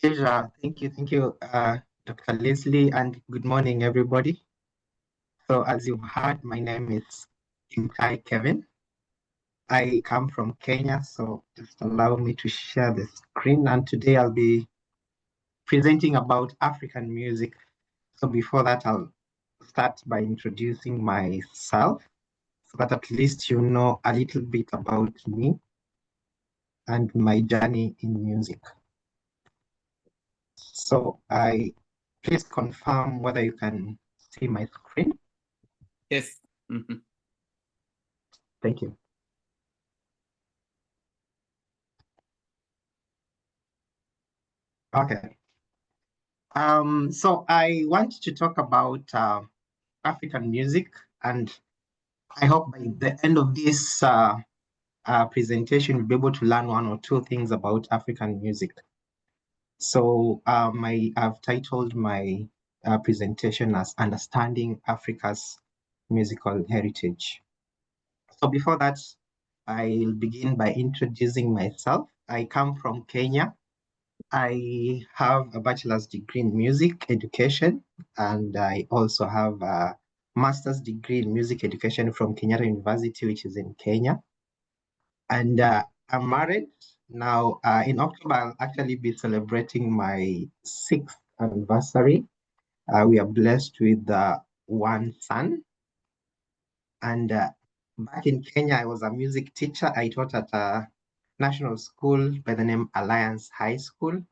Pleasure. Thank you, Dr. Leslie, and good morning, everybody. So, as you've heard, my name is Kimtai Kevin. I come from Kenya, so just allow me to share the screen. And today I'll be presenting about African music. So, before that, I'll start by introducing myself so that at least you know a little bit about me and my journey in music. So, please confirm whether you can see my screen. Yes. Thank you. Okay. So I want to talk about African music, and I hope by the end of this presentation, you'll be able to learn one or two things about African music. So I've titled my presentation as Understanding Africa's Musical Heritage. So before that, I'll begin by introducing myself. I come from Kenya. I have a bachelor's degree in music education, and I also have a master's degree in music education from Kenyatta University, which is in Kenya. And I'm married. Now, in October, I'll actually be celebrating my 6th anniversary. We are blessed with one son. And back in Kenya, I was a music teacher. I taught at a national school by the name Alliance High School,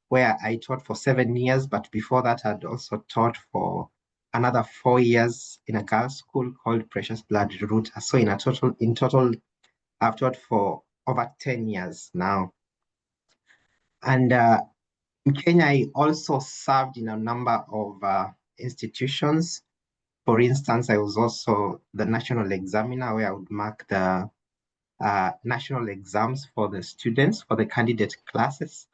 where I taught for 7 years. But before that, I'd also taught for another 4 years in a girls' school called Precious Blood Root. So in total, I've taught for over 10 years now. And in Kenya, I also served in a number of institutions. For instance, I was also the national examiner, where I would mark the national exams for the students, for the candidate classes.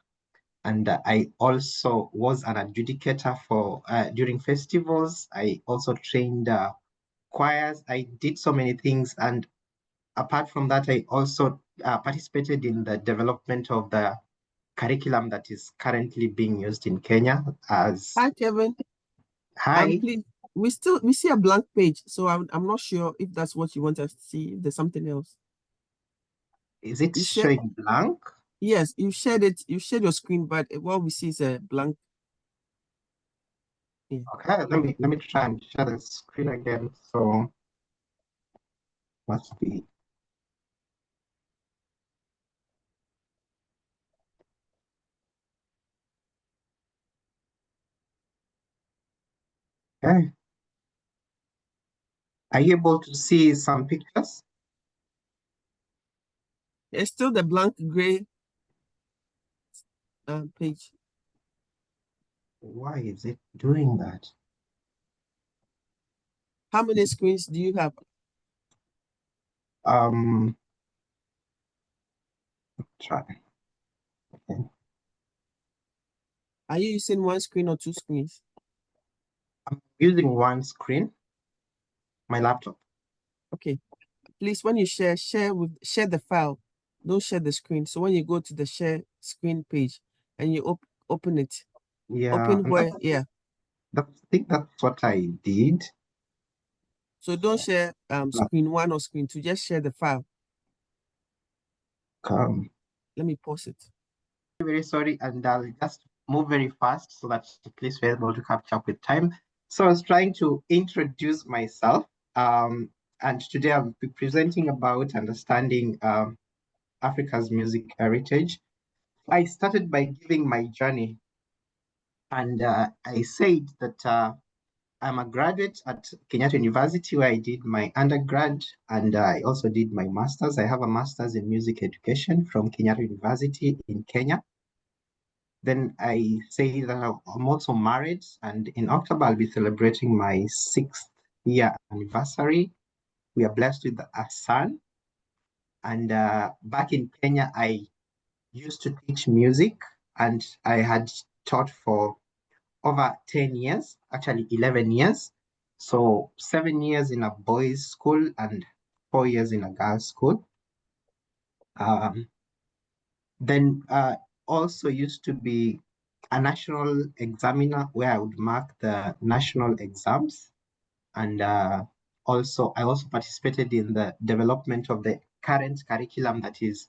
And I also was an adjudicator for during festivals. I also trained choirs. I did so many things. And apart from that, I also participated in the development of the curriculum that is currently being used in Kenya as... Hi, Kevin. Hi. Please, we see a blank page, so I'm not sure if that's what you want us to see. If there's something else. Is it showing blank? Yes, you shared it. You shared your screen, but what we see is a blank. Yeah. Okay, let me try and share the screen again. So must be... Okay. Are you able to see some pictures? It's still the blank gray page. Why is it doing that? How many screens do you have? Try. Okay. Are you using one screen or two screens? I'm using one screen, my laptop. Okay. Please, when you share the file. Don't share the screen. So when you go to the share screen page and you open it, Yeah. open where, yeah. I think that's what I did. So don't share screen 1 or screen 2. Just share the file. Let me pause it. Very sorry, and I'll just move very fast so that please be able to catch up with time. So I was trying to introduce myself, and today I'll be presenting about understanding Africa's music heritage. I started by giving my journey, and I said that I'm a graduate at Kenyatta University, where I did my undergrad, and I also did my master's. I have a master's in music education from Kenyatta University in Kenya. Then I say that I'm also married, and in October I'll be celebrating my 6th year anniversary. We are blessed with a son. And back in Kenya, I used to teach music, and I had taught for over 10 years, actually 11 years. So 7 years in a boys' school and 4 years in a girls' school. Then also used to be a national examiner where I would mark the national exams. And I also participated in the development of the current curriculum that is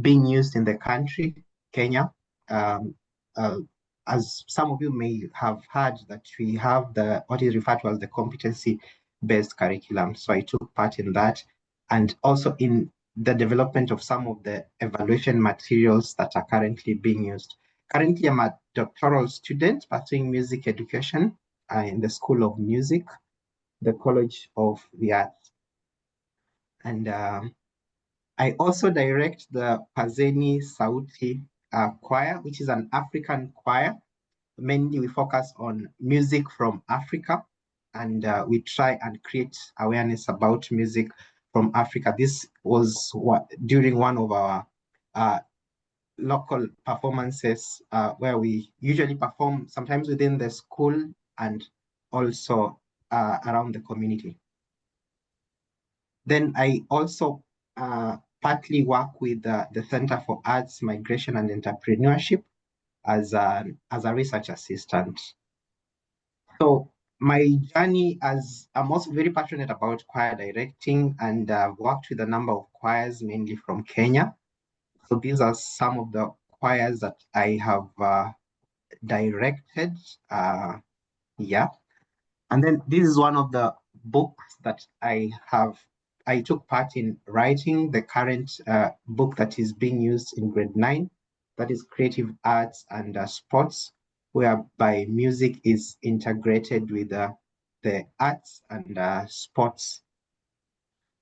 being used in the country, Kenya. Um, uh, as some of you may have heard, that we have what is referred to as the competency-based curriculum. So I took part in that, and also in the development of some of the evaluation materials that are currently being used. Currently, I'm a doctoral student pursuing music education in the School of Music, the College of the Arts. And I also direct the Pazeni Sauti choir, which is an African choir. Mainly we focus on music from Africa, and we try and create awareness about music from Africa. This was during one of our local performances where we usually perform sometimes within the school and also around the community. Then I also partly work with the Center for Arts, Migration and Entrepreneurship as a research assistant. So my journey, as I'm also very passionate about choir directing, and worked with a number of choirs, mainly from Kenya. So these are some of the choirs that I have directed. Yeah. And then this is one of the books that I took part in writing, the current book that is being used in grade 9, that is Creative Arts and Sports, whereby music is integrated with the arts and sports.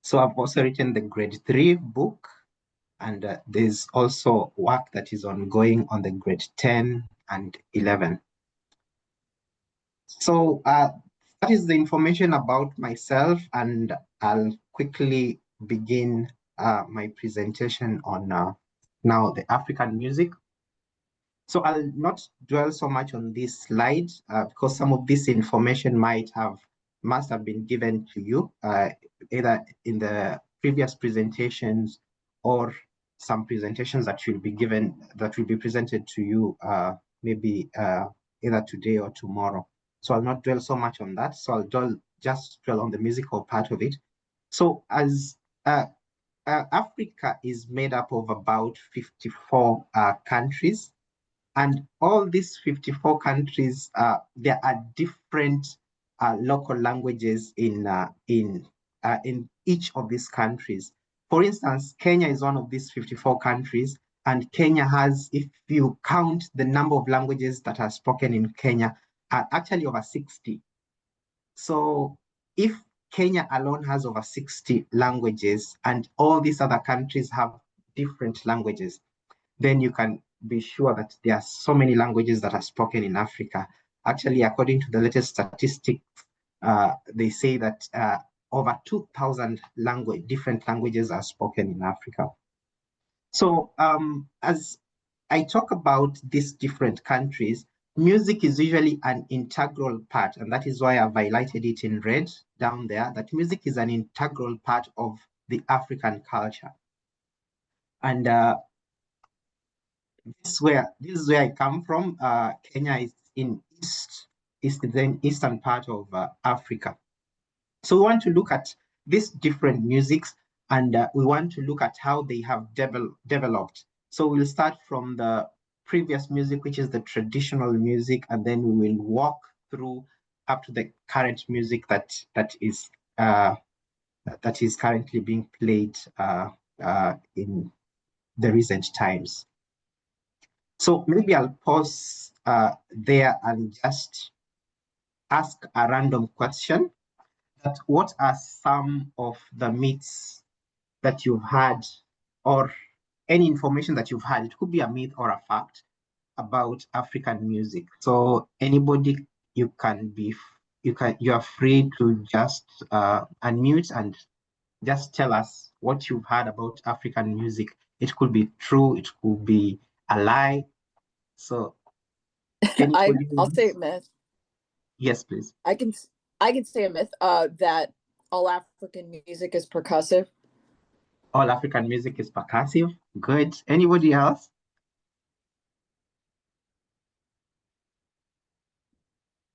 So I've also written the grade 3 book, and there's also work that is ongoing on the grade 10 and 11. So that is the information about myself, and I'll quickly begin my presentation on now the African music. So I'll not dwell so much on this slide because some of this information must have been given to you either in the previous presentations or some presentations that will be presented to you maybe either today or tomorrow. So I'll not dwell so much on that. So I'll just dwell on the musical part of it. So as Africa is made up of about 54 countries, and all these 54 countries, there are different local languages in each of these countries. For instance, Kenya is one of these 54 countries, and Kenya has, if you count the number of languages that are spoken in Kenya, are actually over 60. So if Kenya alone has over 60 languages and all these other countries have different languages, then you can be sure that there are so many languages that are spoken in Africa. Actually, according to the latest statistics, they say that over 2,000 different languages are spoken in Africa. So as I talk about these different countries, music is usually an integral part, and that is why I've highlighted it in red down there, that music is an integral part of the African culture. And this is where I come from. Kenya is in the eastern part of Africa. So we want to look at these different musics, and we want to look at how they have developed. So we'll start from the previous music, which is the traditional music, and then we will walk through up to the current music that is currently being played in the recent times. So maybe I'll pause there and just ask a random question. That what are some of the myths that you've had, or any information that you've had? It could be a myth or a fact about African music. So anybody, you are free to just unmute and just tell us what you've heard about African music. It could be true, it could be a lie. So I'll say a myth. Yes, please. I can say a myth that all African music is percussive. All African music is percussive. Good. Anybody else?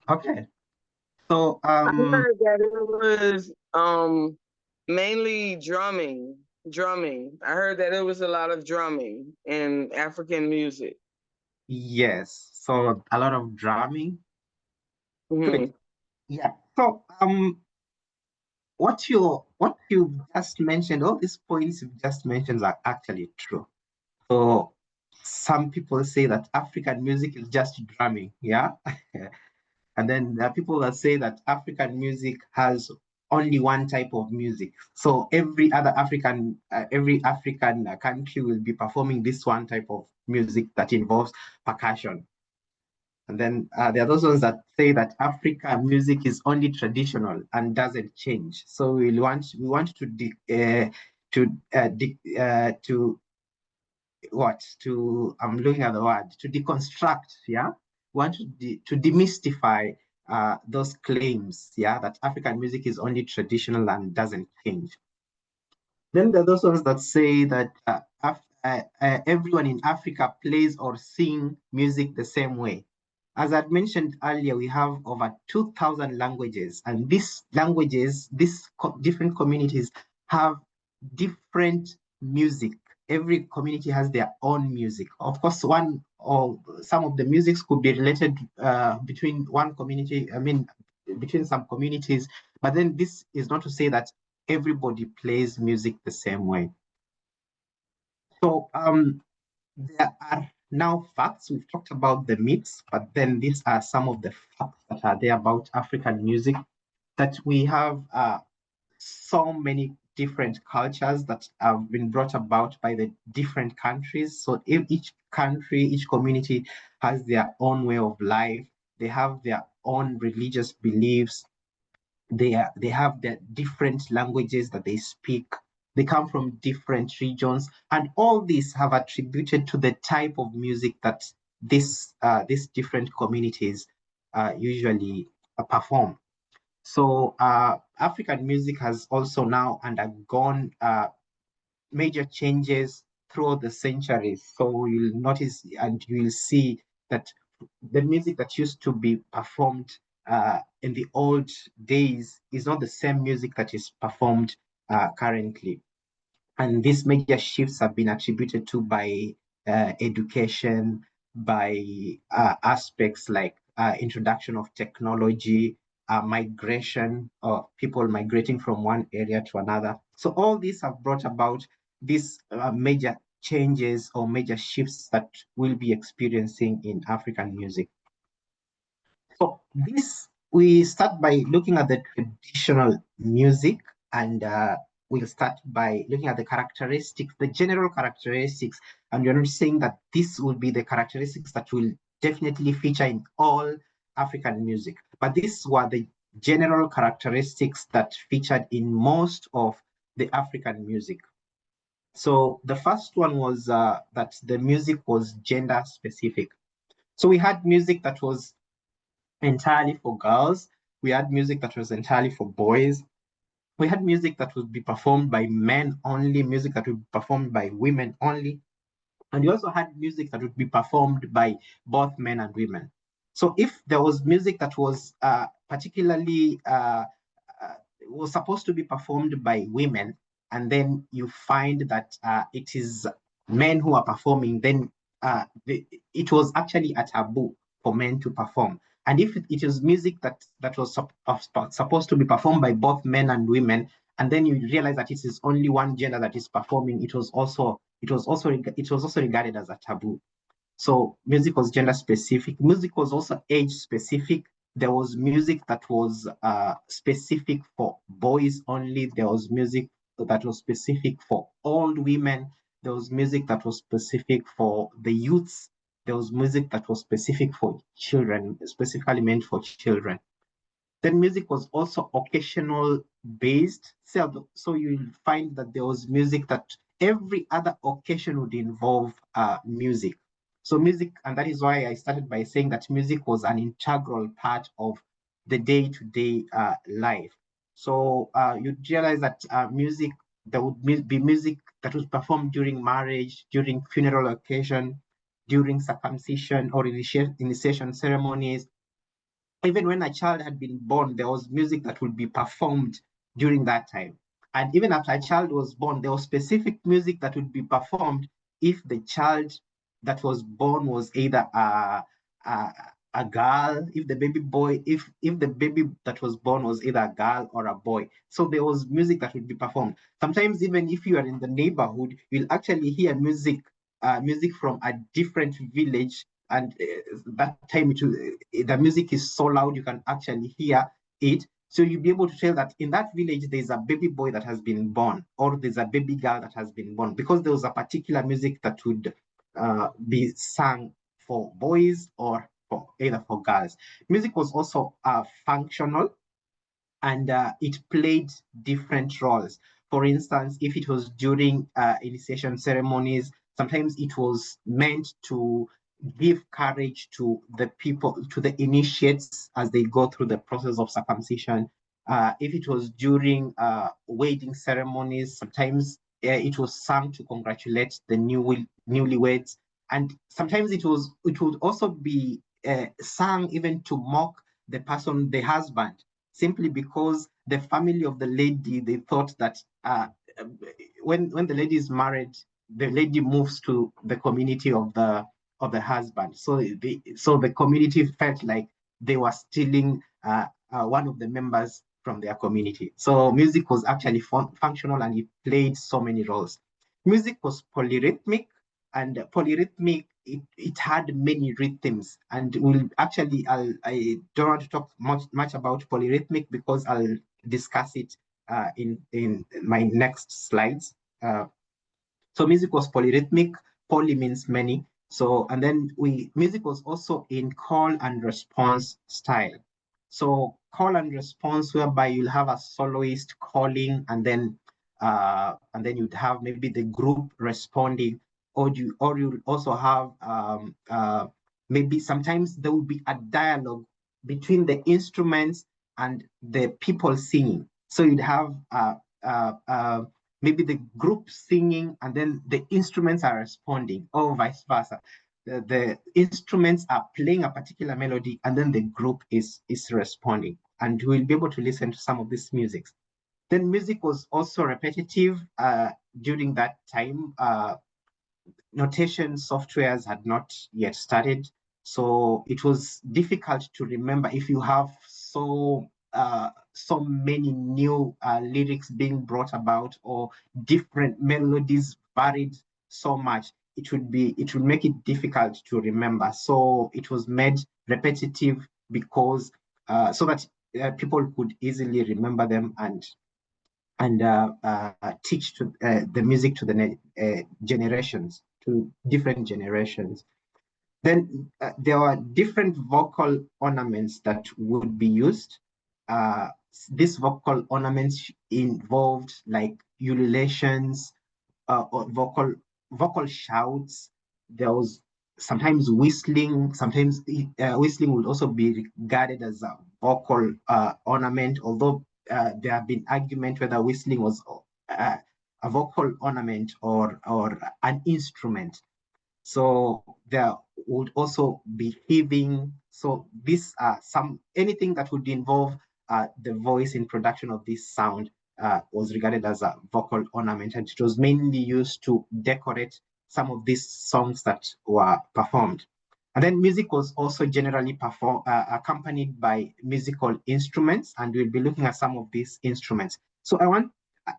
Okay. So I heard that it was mainly drumming. I heard that it was a lot of drumming in African music. yes, so a lot of drumming. Good. Hmm. Yeah. So what you just mentioned, all these points you've just mentioned are actually true. So some people say that African music is just drumming, yeah. And then there are people that say that African music has only one type of music. So every African country will be performing this one type of music that involves percussion. And then there are those ones that say that Africa music is only traditional and doesn't change. So we want to what to I'm looking at the word to deconstruct, yeah. We want to demystify those claims, yeah, that African music is only traditional and doesn't change. Then there are those ones that say that everyone in Africa plays or sing music the same way. As I'd mentioned earlier, we have over 2,000 languages, and these different communities have different music. Every community has their own music. Of course, one or some of the musics could be related between one community, between some communities, but then this is not to say that everybody plays music the same way. So there are now facts. We've talked about the myths, but then these are some of the facts that are there about African music, that we have so many different cultures that have been brought about by the different countries. So each country, each community has their own way of life. They have their own religious beliefs. They have their different languages that they speak. They come from different regions, and all these have attributed to the type of music that these different communities usually perform. So African music has also now undergone major changes throughout the centuries. So you'll notice and you will see that the music that used to be performed in the old days is not the same music that is performed currently. And these major shifts have been attributed to by education, by aspects like introduction of technology, migration, or people migrating from one area to another. So all these have brought about these major changes or major shifts that we'll be experiencing in African music. So this we start by looking at the traditional music, and we'll start by looking at the characteristics, the general characteristics, and we're not saying that this will be the characteristics that will definitely feature in all African music, but these were the general characteristics that featured in most of the African music. So the first one was that the music was gender specific. So we had music that was entirely for girls. We had music that was entirely for boys. We had music that would be performed by men only, music that would be performed by women only. And we also had music that would be performed by both men and women. So if there was music that was particularly was supposed to be performed by women, and then you find that it is men who are performing, then it was actually a taboo for men to perform. And if it is music that was supposed to be performed by both men and women, and then you realize that it is only one gender that is performing, it was also regarded as a taboo. So music was gender specific. Music was also age specific. There was music that was specific for boys only. There was music that was specific for old women. There was music that was specific for the youths. There was music that was specific for children, specifically meant for children. Then music was also occasional based. So you'll find that there was music that every other occasion would involve music. So music, and that is why I started by saying that music was an integral part of the day-to-day life. So you'd realize that there would be music that was performed during marriage, during funeral occasion, during circumcision or initiation ceremonies, even when a child had been born, there was music that would be performed during that time. And even after a child was born, there was specific music that would be performed if the child that was born was either a girl, if the baby boy, if the baby that was born was either a girl or a boy. So there was music that would be performed. Sometimes even if you are in the neighborhood, you'll actually hear music from a different village, and that time the music is so loud you can actually hear it. So you'll be able to tell that in that village there's a baby boy that has been born, or there's a baby girl that has been born, because there was a particular music that would be sung for boys or for either for girls. Music was also functional, and it played different roles. For instance, if it was during initiation ceremonies, sometimes it was meant to give courage to the people, to the initiates as they go through the process of circumcision. If it was during wedding ceremonies, sometimes it was sung to congratulate the newlyweds, and sometimes it would also be sung even to mock the person, the husband, simply because the family of the lady, they thought that when the lady is married, the lady moves to the community of the husband. So the community felt like they were stealing one of the members from their community. So music was actually functional, and it played so many roles. Music was polyrhythmic, and polyrhythmic, it had many rhythms, and I don't want to talk much about polyrhythmic because I'll discuss it in my next slides. So music was polyrhythmic. Poly means many. So, and then music was also in call and response style. So call and response, whereby you'll have a soloist calling, and then you'd have maybe the group responding, or you'll also have maybe sometimes there will be a dialogue between the instruments and the people singing. So you'd have maybe the group singing, and then the instruments are responding, or vice versa. The instruments are playing a particular melody, and then the group is responding. And we'll be able to listen to some of these musics. Then music was also repetitive during that time. Notation softwares had not yet started, so it was difficult to remember if you have so many new lyrics being brought about, or different melodies varied so much. It would make it difficult to remember. So it was made repetitive because so that people could easily remember them and teach the music to the generations, to different generations. Then there are different vocal ornaments that would be used. These vocal ornaments involved like ululations, or vocal shouts. There was sometimes whistling. Sometimes whistling would also be regarded as a vocal ornament, although there have been argument whether whistling was a vocal ornament or an instrument. So there would also be heaving. So these are anything that would involve the voice in production of this sound was regarded as a vocal ornament, and it was mainly used to decorate some of these songs that were performed. And then music was also generally accompanied by musical instruments, and we'll be looking at some of these instruments. So I want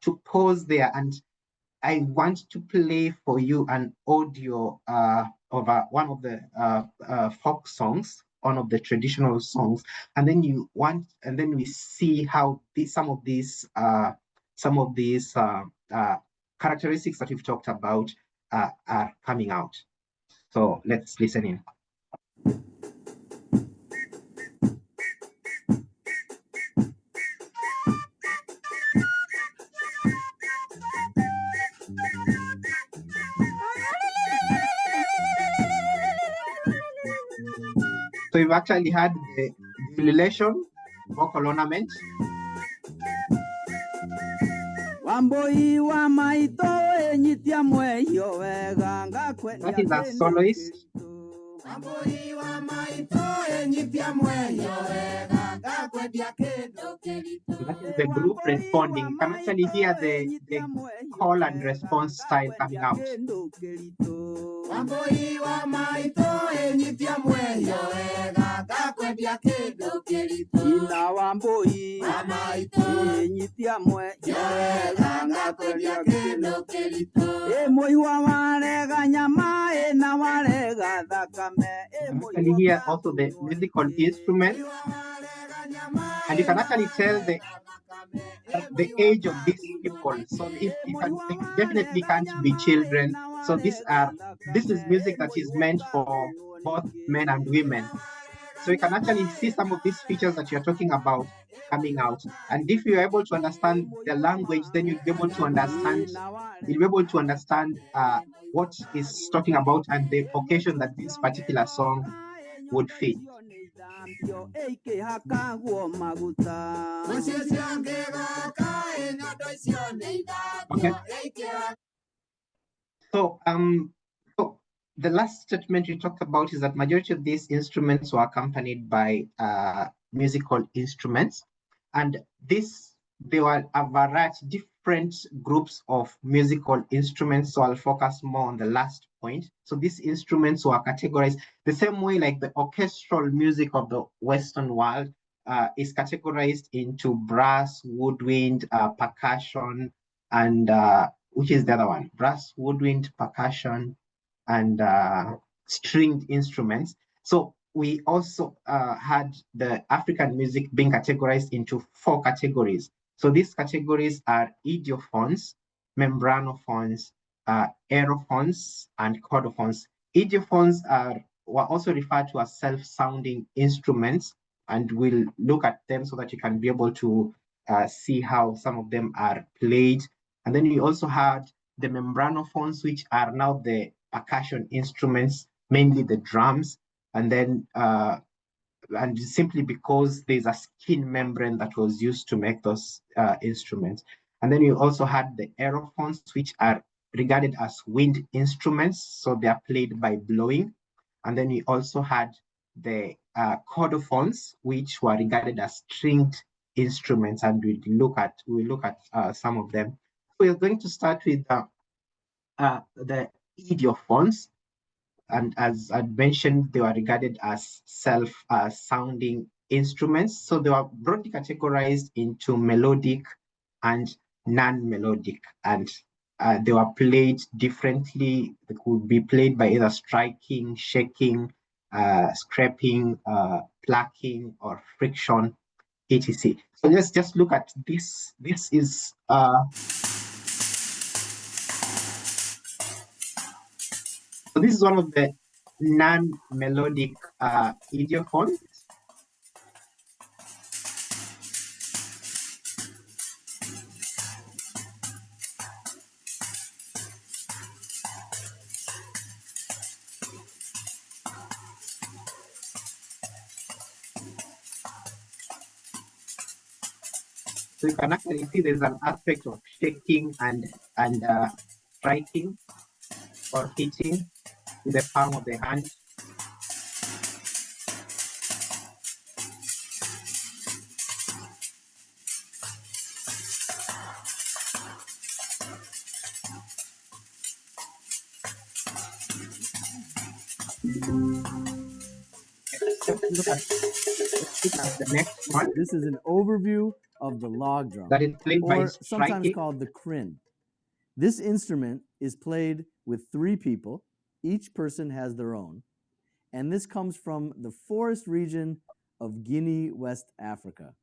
to pause there, and I want to play for you an audio of one of the folk songs, one of the traditional songs, and then we see how some of these characteristics that we've talked about are coming out. So let's listen in. So we've actually had the ululation, vocal ornament. That is a soloist. So that is the group responding. You can actually hear the call and response style coming out. You can actually hear also the musical instruments, and you can actually tell the age of these people. So if you can, they definitely can't be children. So this is music that is meant for both men and women. So you can actually see some of these features that you're talking about coming out. And if you're able to understand the language, then you'll be able to understand what is talking about and the occasion that this particular song would fit. Okay. So the last statement you talked about is that majority of these instruments were accompanied by musical instruments, and there were a variety, different groups of musical instruments. So I'll focus more on the last point. So these instruments were categorized the same way like the orchestral music of the Western world is categorized into brass, woodwind, percussion, and which is the other one? Brass, woodwind, percussion, and stringed instruments. So we also had the African music being categorized into 4 categories. So these categories are idiophones, membranophones, aerophones, and chordophones. Idiophones were also referred to as self-sounding instruments, and we'll look at them so that you can be able to see how some of them are played. And then we also had the membranophones, which are now the percussion instruments, mainly the drums, and then and simply because there's a skin membrane that was used to make those instruments. And then you also had the aerophones, which are regarded as wind instruments, so they are played by blowing. And then we also had the chordophones, which were regarded as stringed instruments, and we'll look at some of them. We're going to start with the idiophones, and as I mentioned, they were regarded as self-sounding instruments. So they were broadly categorized into melodic and non-melodic, and they were played differently. They could be played by either striking, shaking, scraping, plucking, or friction, etc. So let's just look at this. This is so this is one of the non-melodic idiophones. So you can actually see there's an aspect of shaking and striking or hitting with the palm of the hand. Let's look at the next one. This is an overview of the log drum, That is played by or sometimes striking. called the krin. This instrument is played with 3 people. Each person has their own. And this comes from the forest region of Guinea, West Africa,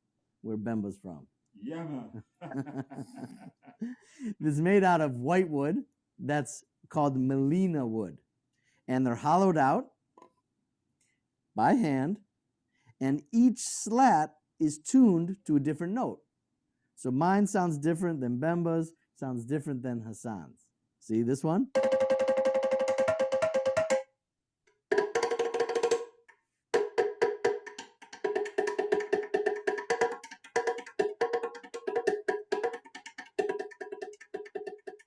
where Bemba's from. Yeah, man. This is made out of white wood that's called melina wood. And they're hollowed out by hand, and each slat is tuned to a different note. So mine sounds different than Bemba's, sounds different than Hassan's. See this one?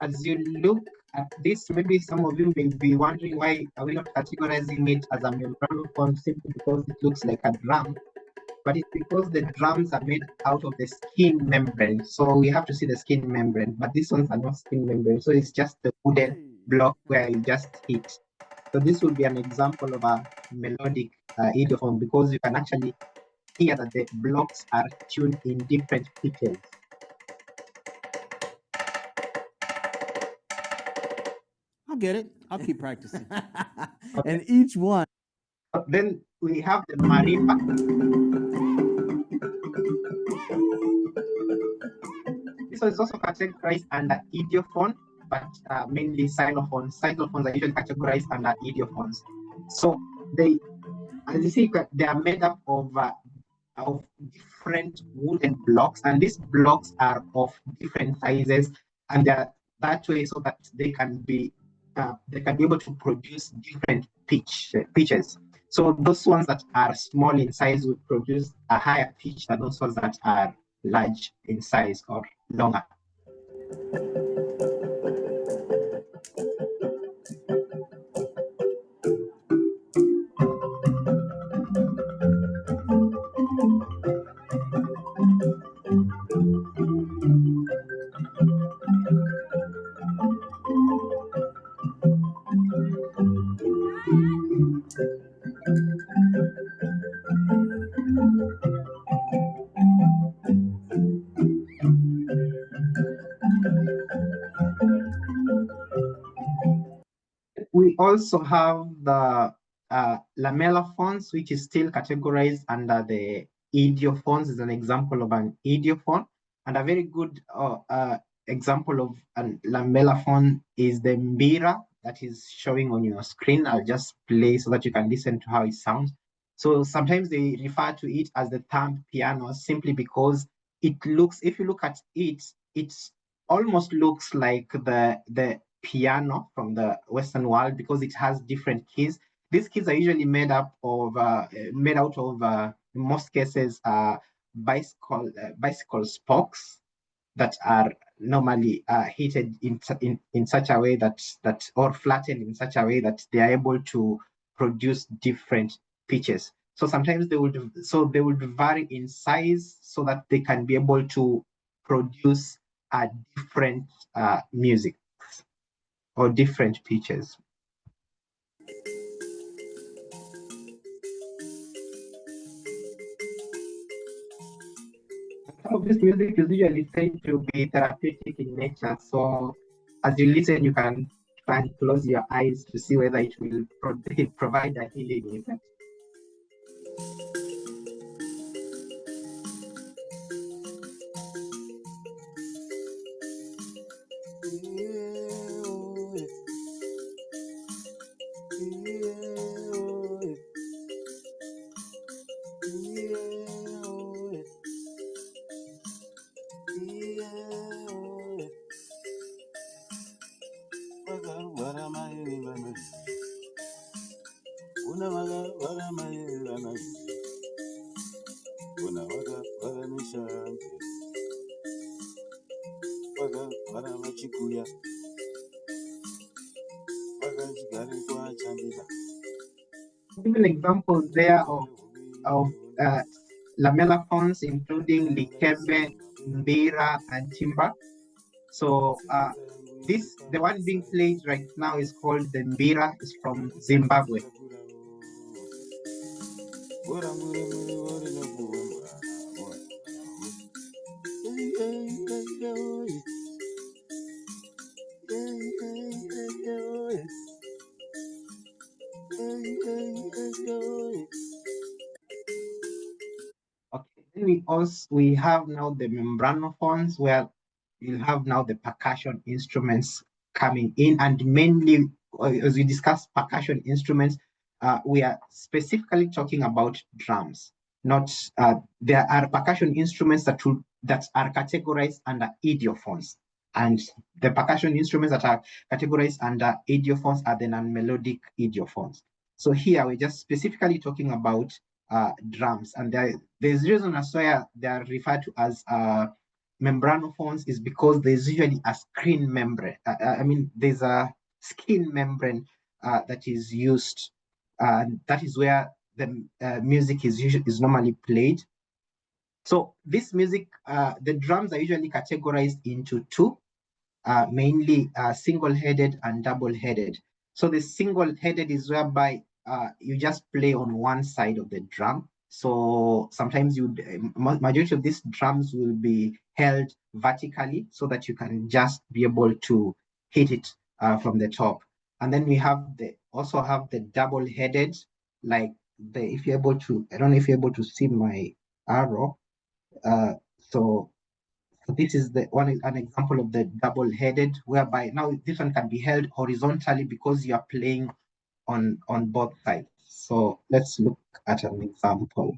As you look at this, maybe some of you may be wondering why are we not categorizing it as a membranophone simply because it looks like a drum. but it's because the drums are made out of the skin membrane. So we have to see the skin membrane, but these ones are not skin membrane. So it's just the wooden block where you just hit. So this would be an example of a melodic idiophone, because you can actually hear that the blocks are tuned in different pitches. I'll get it. I'll keep practicing. And each one. Then we have the marimba. This one is also categorized under idiophone, but mainly xylophones. Xylophones are usually categorized under idiophones. So they, as you see, they are made up of different wooden blocks, and these blocks are of different sizes, and they're that way so that they can be able to produce different pitches. So those ones that are small in size will produce a higher pitch than those ones that are large in size or longer. We also have the lamellophones, which is still categorized under the idiophones, is an example of an idiophone. And a very good example of a lamellophone is the mbira that is showing on your screen. I'll just play so that you can listen to how it sounds. So sometimes they refer to it as the thumb piano simply because it looks, if you look at it, it almost looks like the piano from the Western world because it has different keys. These keys are usually made out of, in most cases, bicycle spokes that are normally heated in such a way that or flattened in such a way that they are able to produce different pitches. So sometimes they would vary in size so that they can be able to produce a different music or different pitches. Some of this music is usually said to be therapeutic in nature. So as you listen, you can try and close your eyes to see whether it will provide a healing effect. Given examples there of lamellophones, including likebe, mbira, and timba. So the one being played right now is called the mbira. It's from Zimbabwe. Okay, then we have now the membranophones, where you have now the percussion instruments coming in, and mainly as we discuss percussion instruments, we are specifically talking about drums. Not there are percussion instruments that are categorized under idiophones, and the percussion instruments that are categorized under idiophones are the non-melodic idiophones. So here we're just specifically talking about drums, and there's reason as why they are referred to as membranophones is because there's usually a screen membrane. There's a skin membrane that is used. That is where the music is normally played. So this music, the drums are usually categorized into two, mainly single-headed and double-headed. So the single-headed is whereby you just play on one side of the drum. So sometimes majority of these drums will be held vertically so that you can just be able to hit it from the top. And then we also have the double-headed, like if you're able to, I don't know if you're able to see my arrow. Uh, so this is an example of the double-headed, whereby now this one can be held horizontally because you are playing on both sides. So let's look at an example.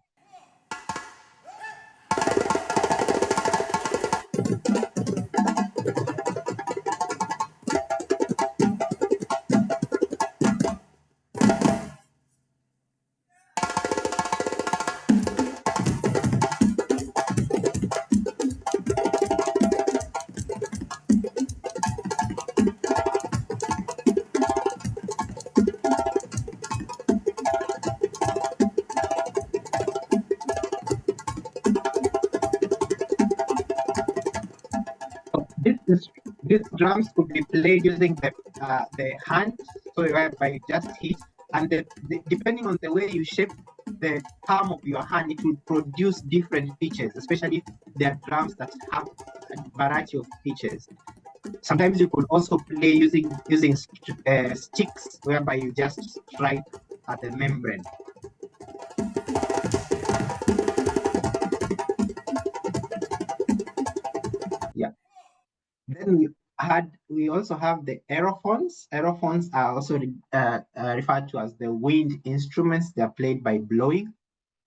These drums could be played using the hand, so whereby you just hit, and depending on the way you shape the palm of your hand, it will produce different pitches, especially if there are drums that have a variety of pitches. Sometimes you could also play using sticks, whereby you just strike at the membrane. Yeah. Then we also have the aerophones. Aerophones are also referred to as the wind instruments. They are played by blowing.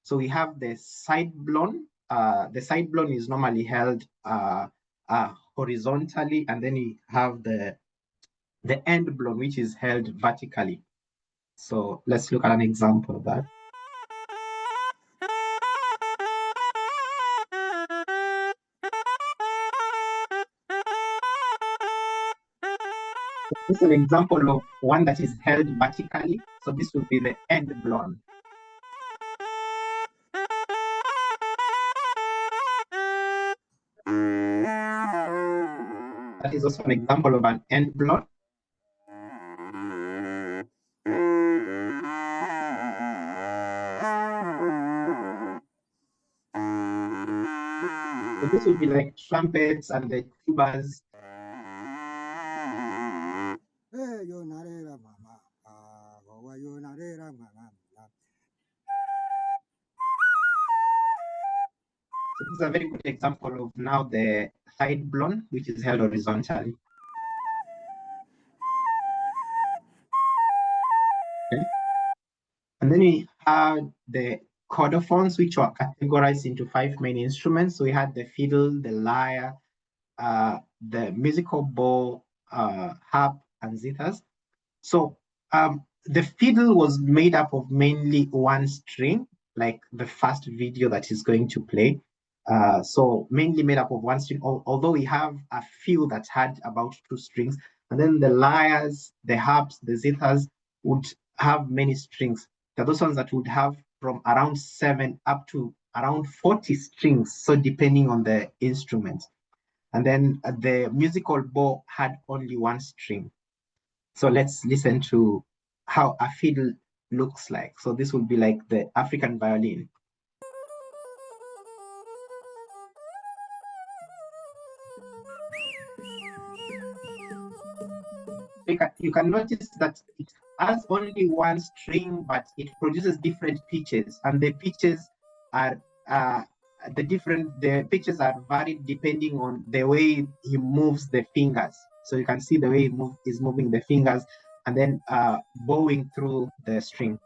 So we have the side blown. The side blown is normally held horizontally, and then we have the end blown, which is held vertically. So let's look at an example of that. This is an example of one that is held vertically. So this will be the end blown. That is also an example of an end blown. So this would be like trumpets and the tubas. So this is a very good example of now the side blown, which is held horizontally. Okay. And then we had the chordophones, which were categorized into 5 main instruments. So we had the fiddle, the lyre, the musical bow, harp, and zithers. So the fiddle was made up of mainly one string, like the first video that is going to play. So mainly made up of one string, although we have a few that had about 2 strings. And then the lyres, the harps, the zithers would have many strings. There are those ones that would have from around 7 up to around 40 strings, so depending on the instrument. And then the musical bow had only 1 string. So let's listen to how a fiddle looks like. So this will be like the African violin. You can notice that it has only 1 string, but it produces different pitches, and the pitches are the pitches are varied depending on the way he moves the fingers. So you can see the way he's moving the fingers and then bowing through the string.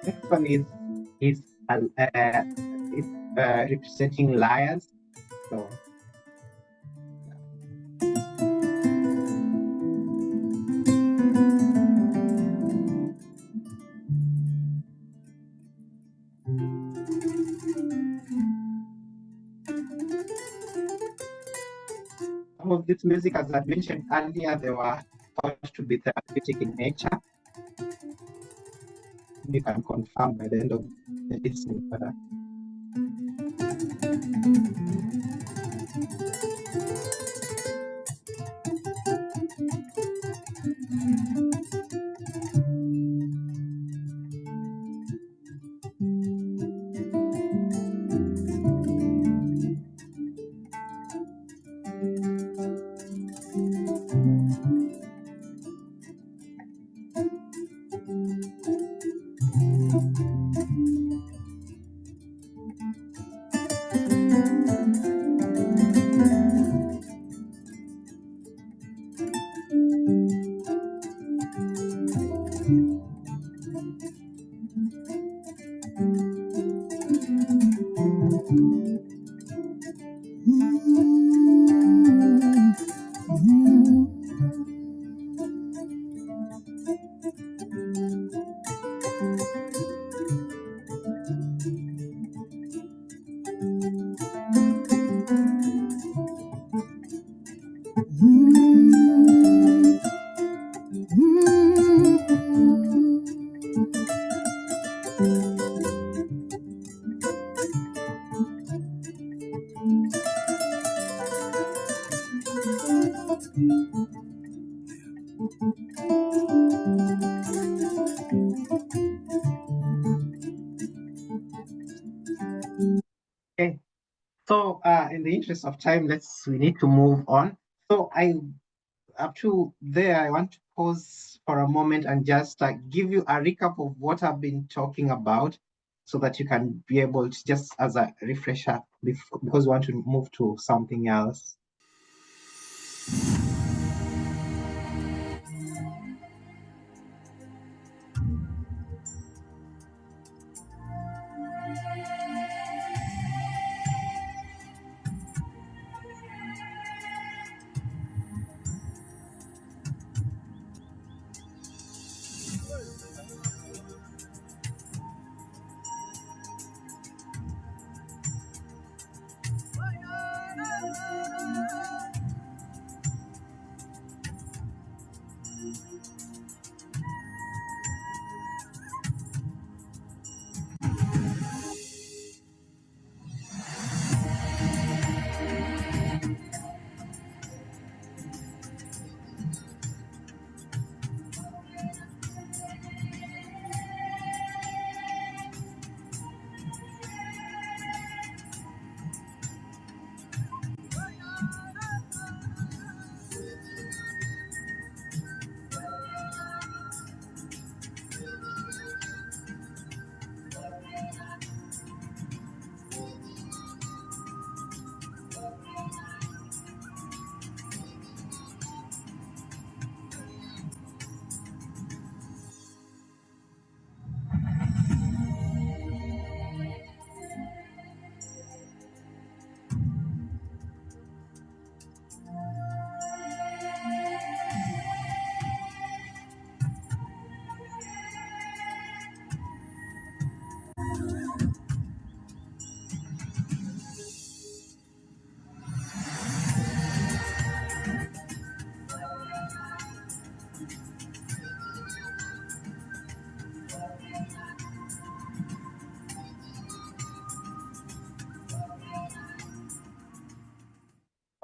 Next one is it's representing liars. So some of this music, as I mentioned earlier, they were thought to be therapeutic in nature. You can confirm by the end of the listening further. Okay. So in the interest of time, we need to move on. So up to there, I want to pause for a moment and just give you a recap of what I've been talking about so that you can be able to, just as a refresher, because we want to move to something else.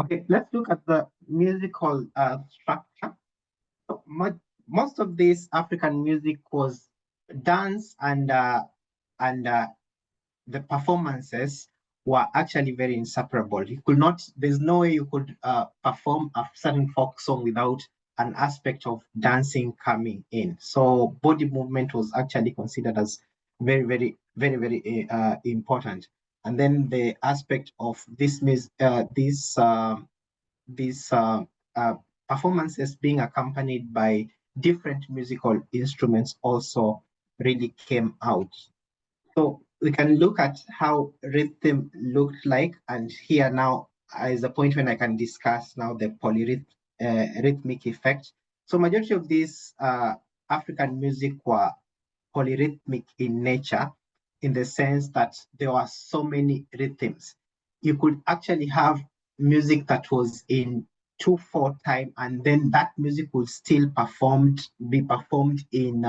Okay, let's look at the musical structure. So most of this African music was dance and the performances were actually very inseparable. You could not, there's no way you could perform a certain folk song without an aspect of dancing coming in. So body movement was actually considered as very important. And then the aspect of these performances being accompanied by different musical instruments also really came out. So we can look at how rhythm looked like, and here now is a point when I can discuss now the polyrhythmic effect. So majority of these African music were polyrhythmic in nature, in the sense that there were so many rhythms. You could actually have music that was in 2/4 time, and then that music would still be performed in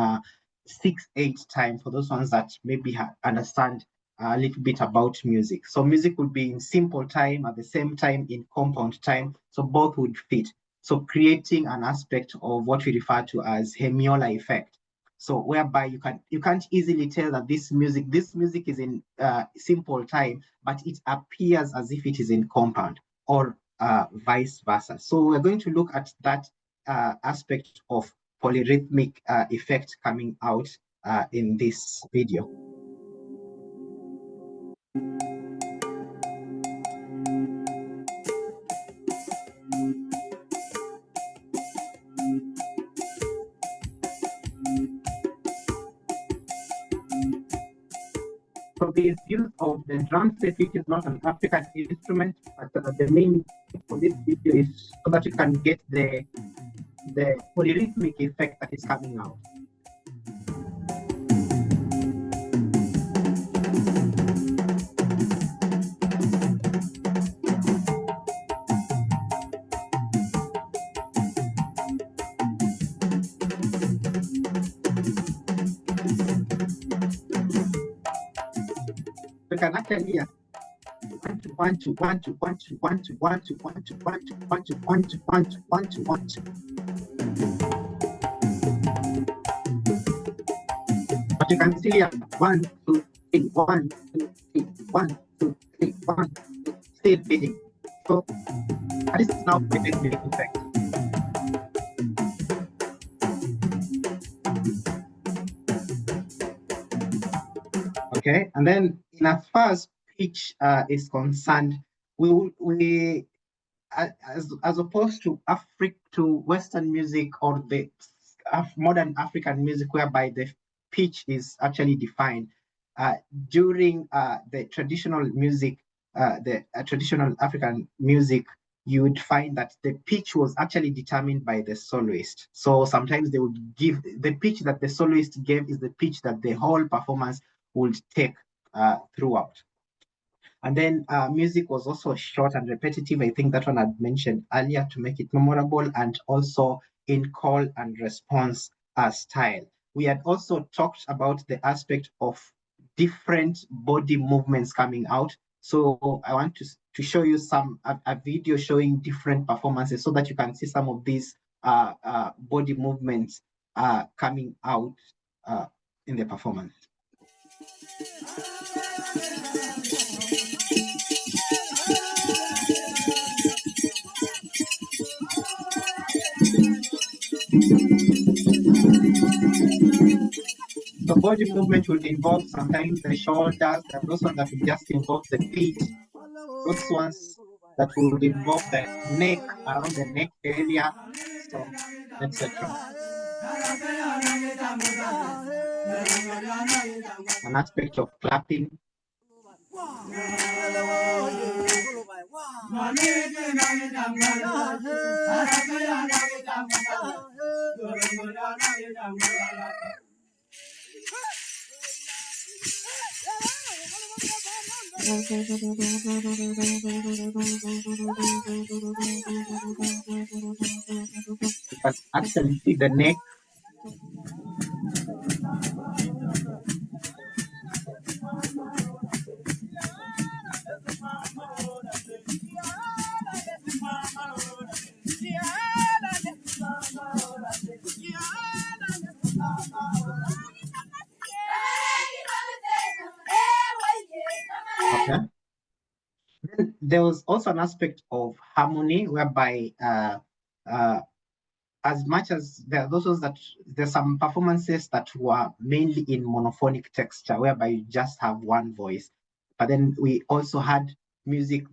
6/8 time, for those ones that maybe understand a little bit about music. So music would be in simple time at the same time in compound time, so both would fit. So creating an aspect of what we refer to as hemiola effect. So whereby you can't easily tell that this music is in simple time, but it appears as if it is in compound, or vice versa. So we're going to look at that aspect of polyrhythmic effect coming out in this video. So the use of the drum set, which is not an African instrument, but the main for this video is so that you can get the polyrhythmic effect that is coming out. We can actually hear 1 2 1 2 1 2 1 2 1 2 1 2 1 2 1 2 1 2 1 2 1 2 1 2 1 2. But you can still hear 1 2 3 1 2 3 1 2 3 1 2, still beating. So that is now the rhythmic effect. Okay, and then in as far as pitch is concerned, we as opposed to Western music, or the modern African music, whereby the pitch is actually defined. During the traditional music, traditional African music, you would find that the pitch was actually determined by the soloist. So sometimes they would give the pitch that the soloist gave is the pitch that the whole performance would take throughout. And then music was also short and repetitive. I think that one I'd mentioned earlier to make it memorable, and also in call and response style. We had also talked about the aspect of different body movements coming out. So I want to show you a video showing different performances, so that you can see some of these body movements coming out in the performance. The body movement will involve sometimes the shoulders, and those ones that will just involve the feet, those ones that will involve the neck, around the neck area, so etc. An aspect of clapping. You can actually see the neck. Okay. Then there was also an aspect of harmony, whereby as much as there's some performances that were mainly in monophonic texture, whereby you just have one voice, but then we also had music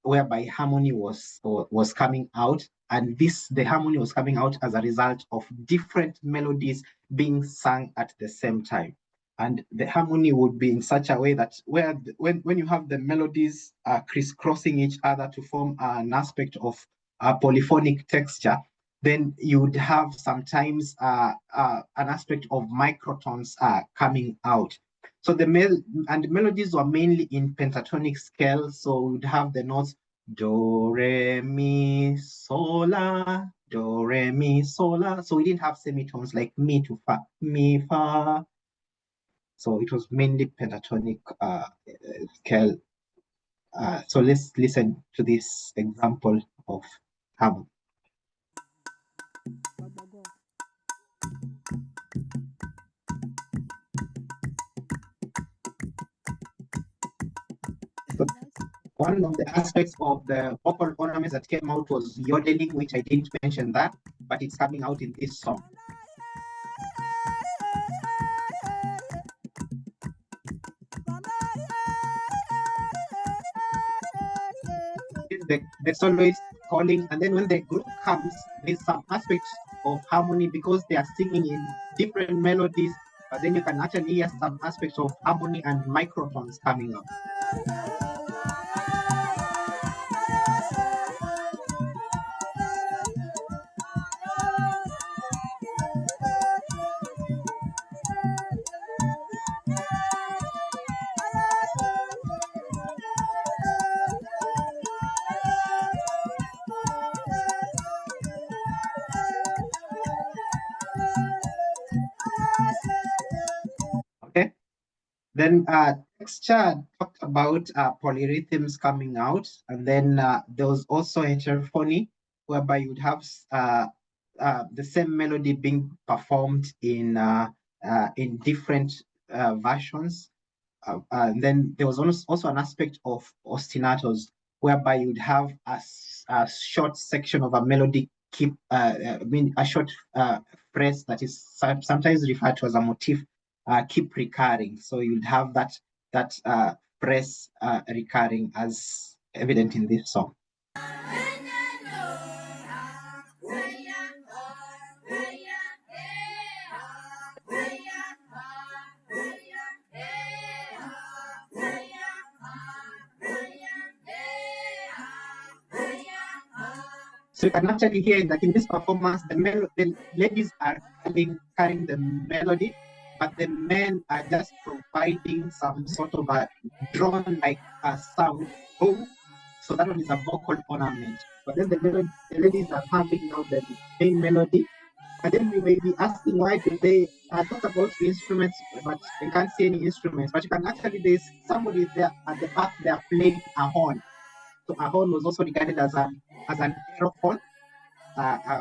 whereby harmony was coming out, and the harmony was coming out as a result of different melodies being sung at the same time. And the harmony would be in such a way that when you have the melodies crisscrossing each other to form an aspect of a polyphonic texture, then you would have sometimes an aspect of microtones coming out. So the melodies were mainly in pentatonic scale. So we'd have the notes do, re, mi, sol, la, do, re, mi, sol, la. So we didn't have semitones like mi to fa, mi, fa. So it was mainly pentatonic scale. So let's listen to this example of harmony. So one of the aspects of the vocal ornaments that came out was yodeling, which I didn't mention that, but it's coming out in this song. The soloist calling, and then when the group comes, there's some aspects of harmony because they are singing in different melodies, but then you can actually hear some aspects of harmony and microphones coming up. Okay. Then texture talked about polyrhythms coming out, and then there was also heterophony, whereby you'd have the same melody being performed in different versions. And then there was also an aspect of ostinatos, whereby you'd have a short section of a melody a short phrase that is sometimes referred to as a motif keep recurring. So you'd have that phrase recurring as evident in this song. So you can actually hear that in this performance, the ladies are carrying the melody, but the men are just providing some sort of a drone like a sound. Oh, so that one is a vocal ornament. But then the ladies are having now the main melody. And then we may be asking why do they talk about the instruments, but they can't see any instruments. But you can actually, there's somebody there at the back, they are playing a horn. So a horn was also regarded as an aerophone. An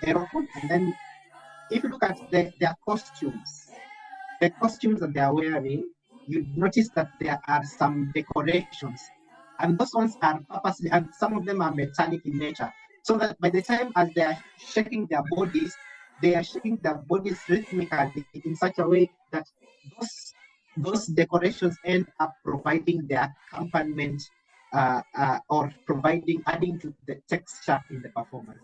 aerophone. And then if you look at their costumes, the costumes that they are wearing, you notice that there are some decorations. And those ones are purposely, and some of them are metallic in nature. So that by the time as they are shaking their bodies, they are shaking their bodies rhythmically in such a way that those decorations end up providing the accompaniment or adding to the texture in the performance.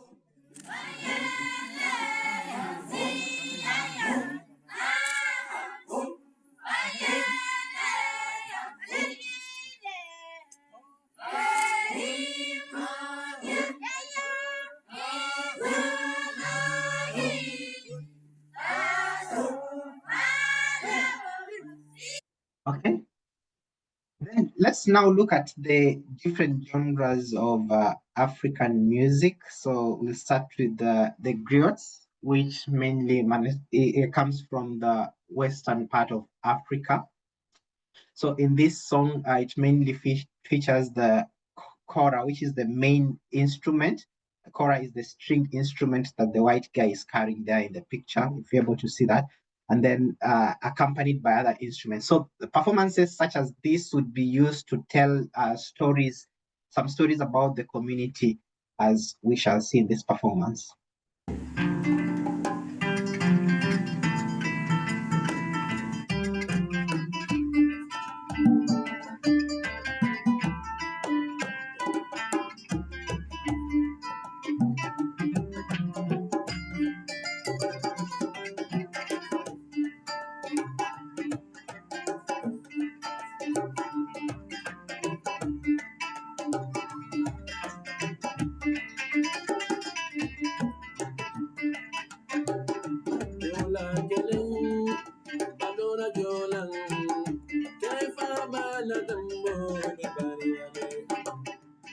Okay. Then let's now look at the different genres of African music. So we'll start with the griots, which mainly it comes from the western part of Africa. So in this song, it mainly features the kora, which is the main instrument. The kora is the string instrument that the white guy is carrying there in the picture, if you're able to see that, and then accompanied by other instruments. So the performances such as this would be used to tell some stories about the community, as we shall see in this performance.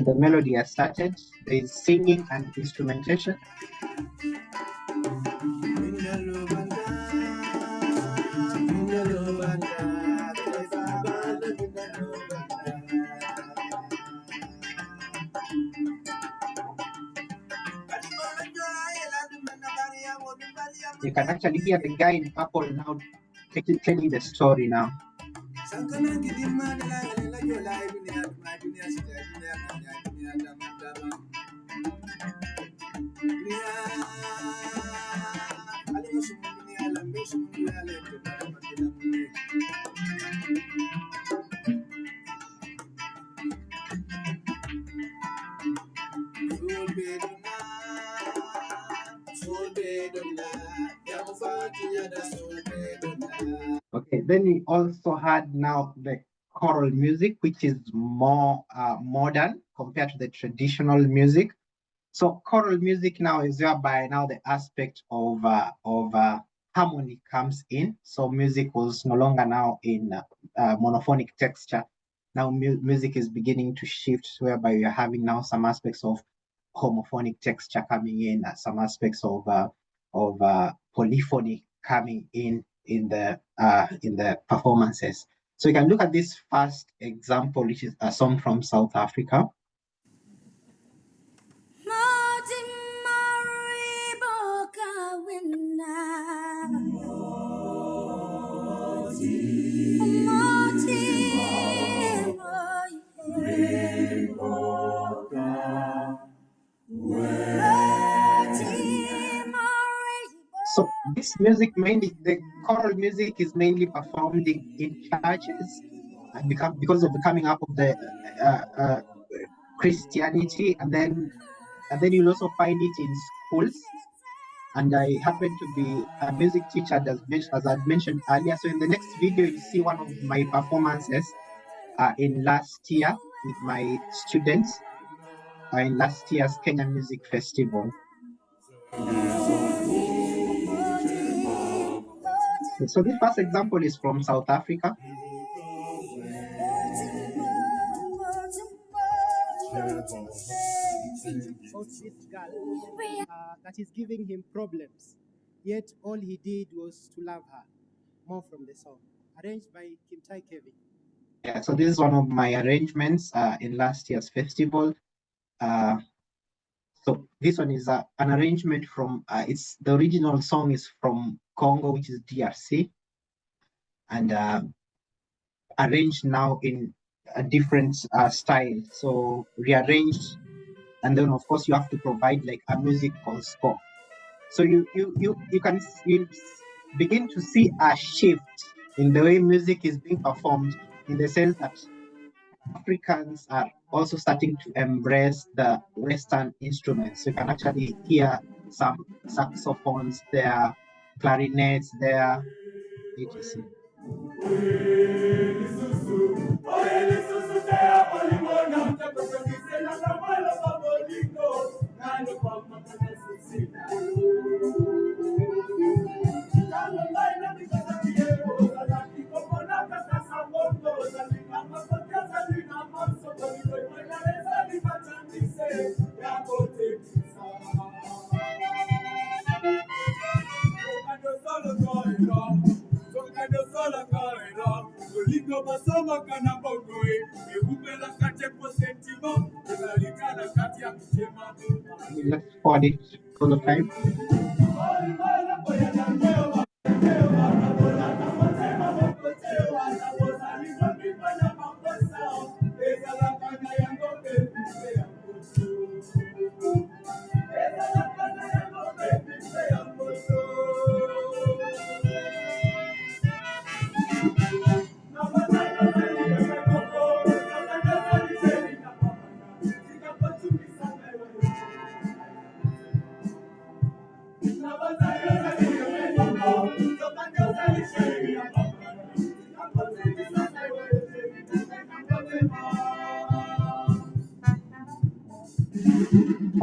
the melody has started. There is singing and instrumentation. You can actually hear the guy in purple now telling the story now. Okay, then we also had now the choral music, which is more modern compared to the traditional music. So choral music now is whereby now the aspect of harmony comes in. So music was no longer now in monophonic texture. Now music is beginning to shift, whereby you're having now some aspects of homophonic texture coming in, some aspects of polyphony coming in the performances. So you can look at this first example, which is a song from South Africa. So this music mainly, the choral music is mainly performed in churches, and because of the coming up of the Christianity, and then you'll also find it in schools. And I happen to be a music teacher, as I'd mentioned earlier. So in the next video, you'll see one of my performances in last year with my students in last year's Kenya Music Festival. So this first example is from South Africa. This girl that is giving him problems, yet all he did was to love her. More from the song, arranged by Kimtai Kevin. Yeah, so this is one of my arrangements in last year's festival. So this one is an arrangement from, it's the original song is from Congo, which is DRC, and arranged now in a different style. So rearranged, and then of course you have to provide like a musical score. So you can begin to see a shift in the way music is being performed, in the sense that Africans are also starting to embrace the Western instruments. You can actually hear some saxophones there, clarinets there, etc. Let's forward it all the time.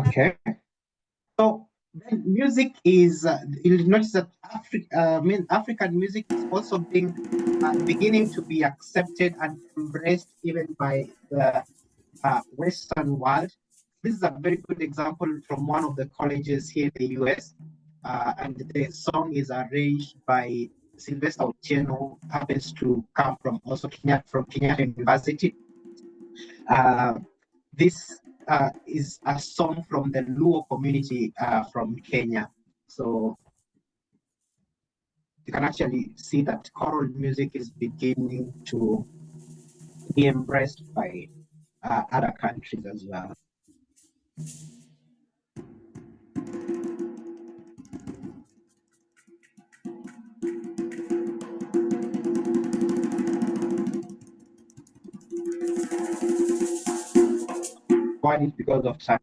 Okay. So then music is, you'll notice that African music is also beginning to be accepted and embraced even by the Western world. This is a very good example from one of the colleges here in the US. And the song is arranged by Sylvester Otieno, who happens to come from also from Kenyatta University. This is a song from the Luo community from Kenya. So you can actually see that choral music is beginning to be embraced by other countries as well. Why is because of time?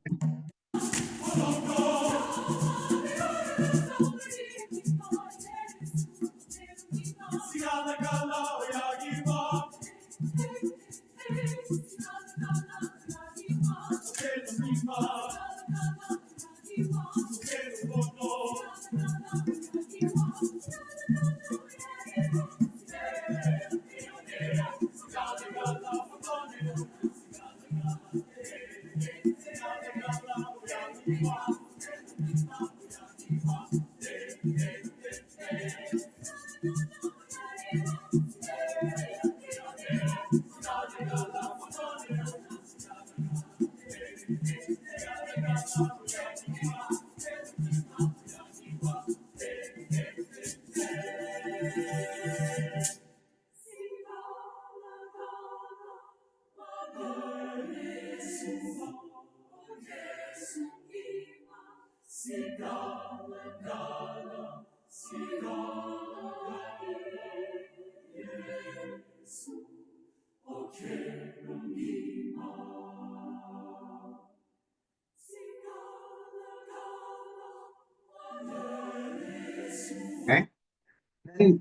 Okay.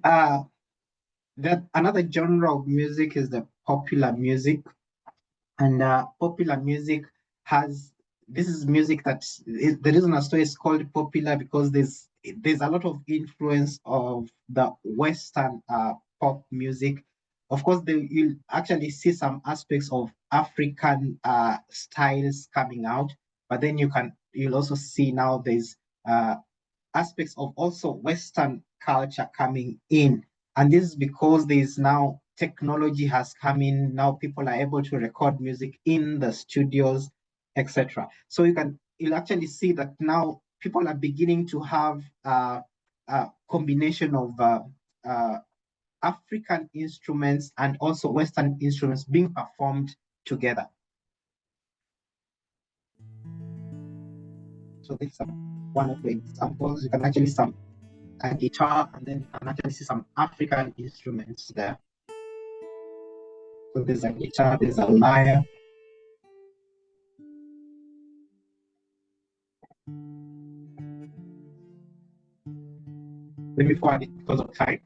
Then another genre of music is the popular music, and popular music this is music that the reason a story is called popular because there's a lot of influence of the Western pop music. Of course, you'll actually see some aspects of African styles coming out, but then you'll also see now there's aspects of also Western culture coming in. And this is because there's now technology has come in. Now people are able to record music in the studios, etc. So you'll actually see that now people are beginning to have a combination of African instruments and also Western instruments being performed together. So this is one of the examples. You can actually see some guitar, and then you can actually see some African instruments there. So there's a guitar, there's a lyre. Let me forward it because of time.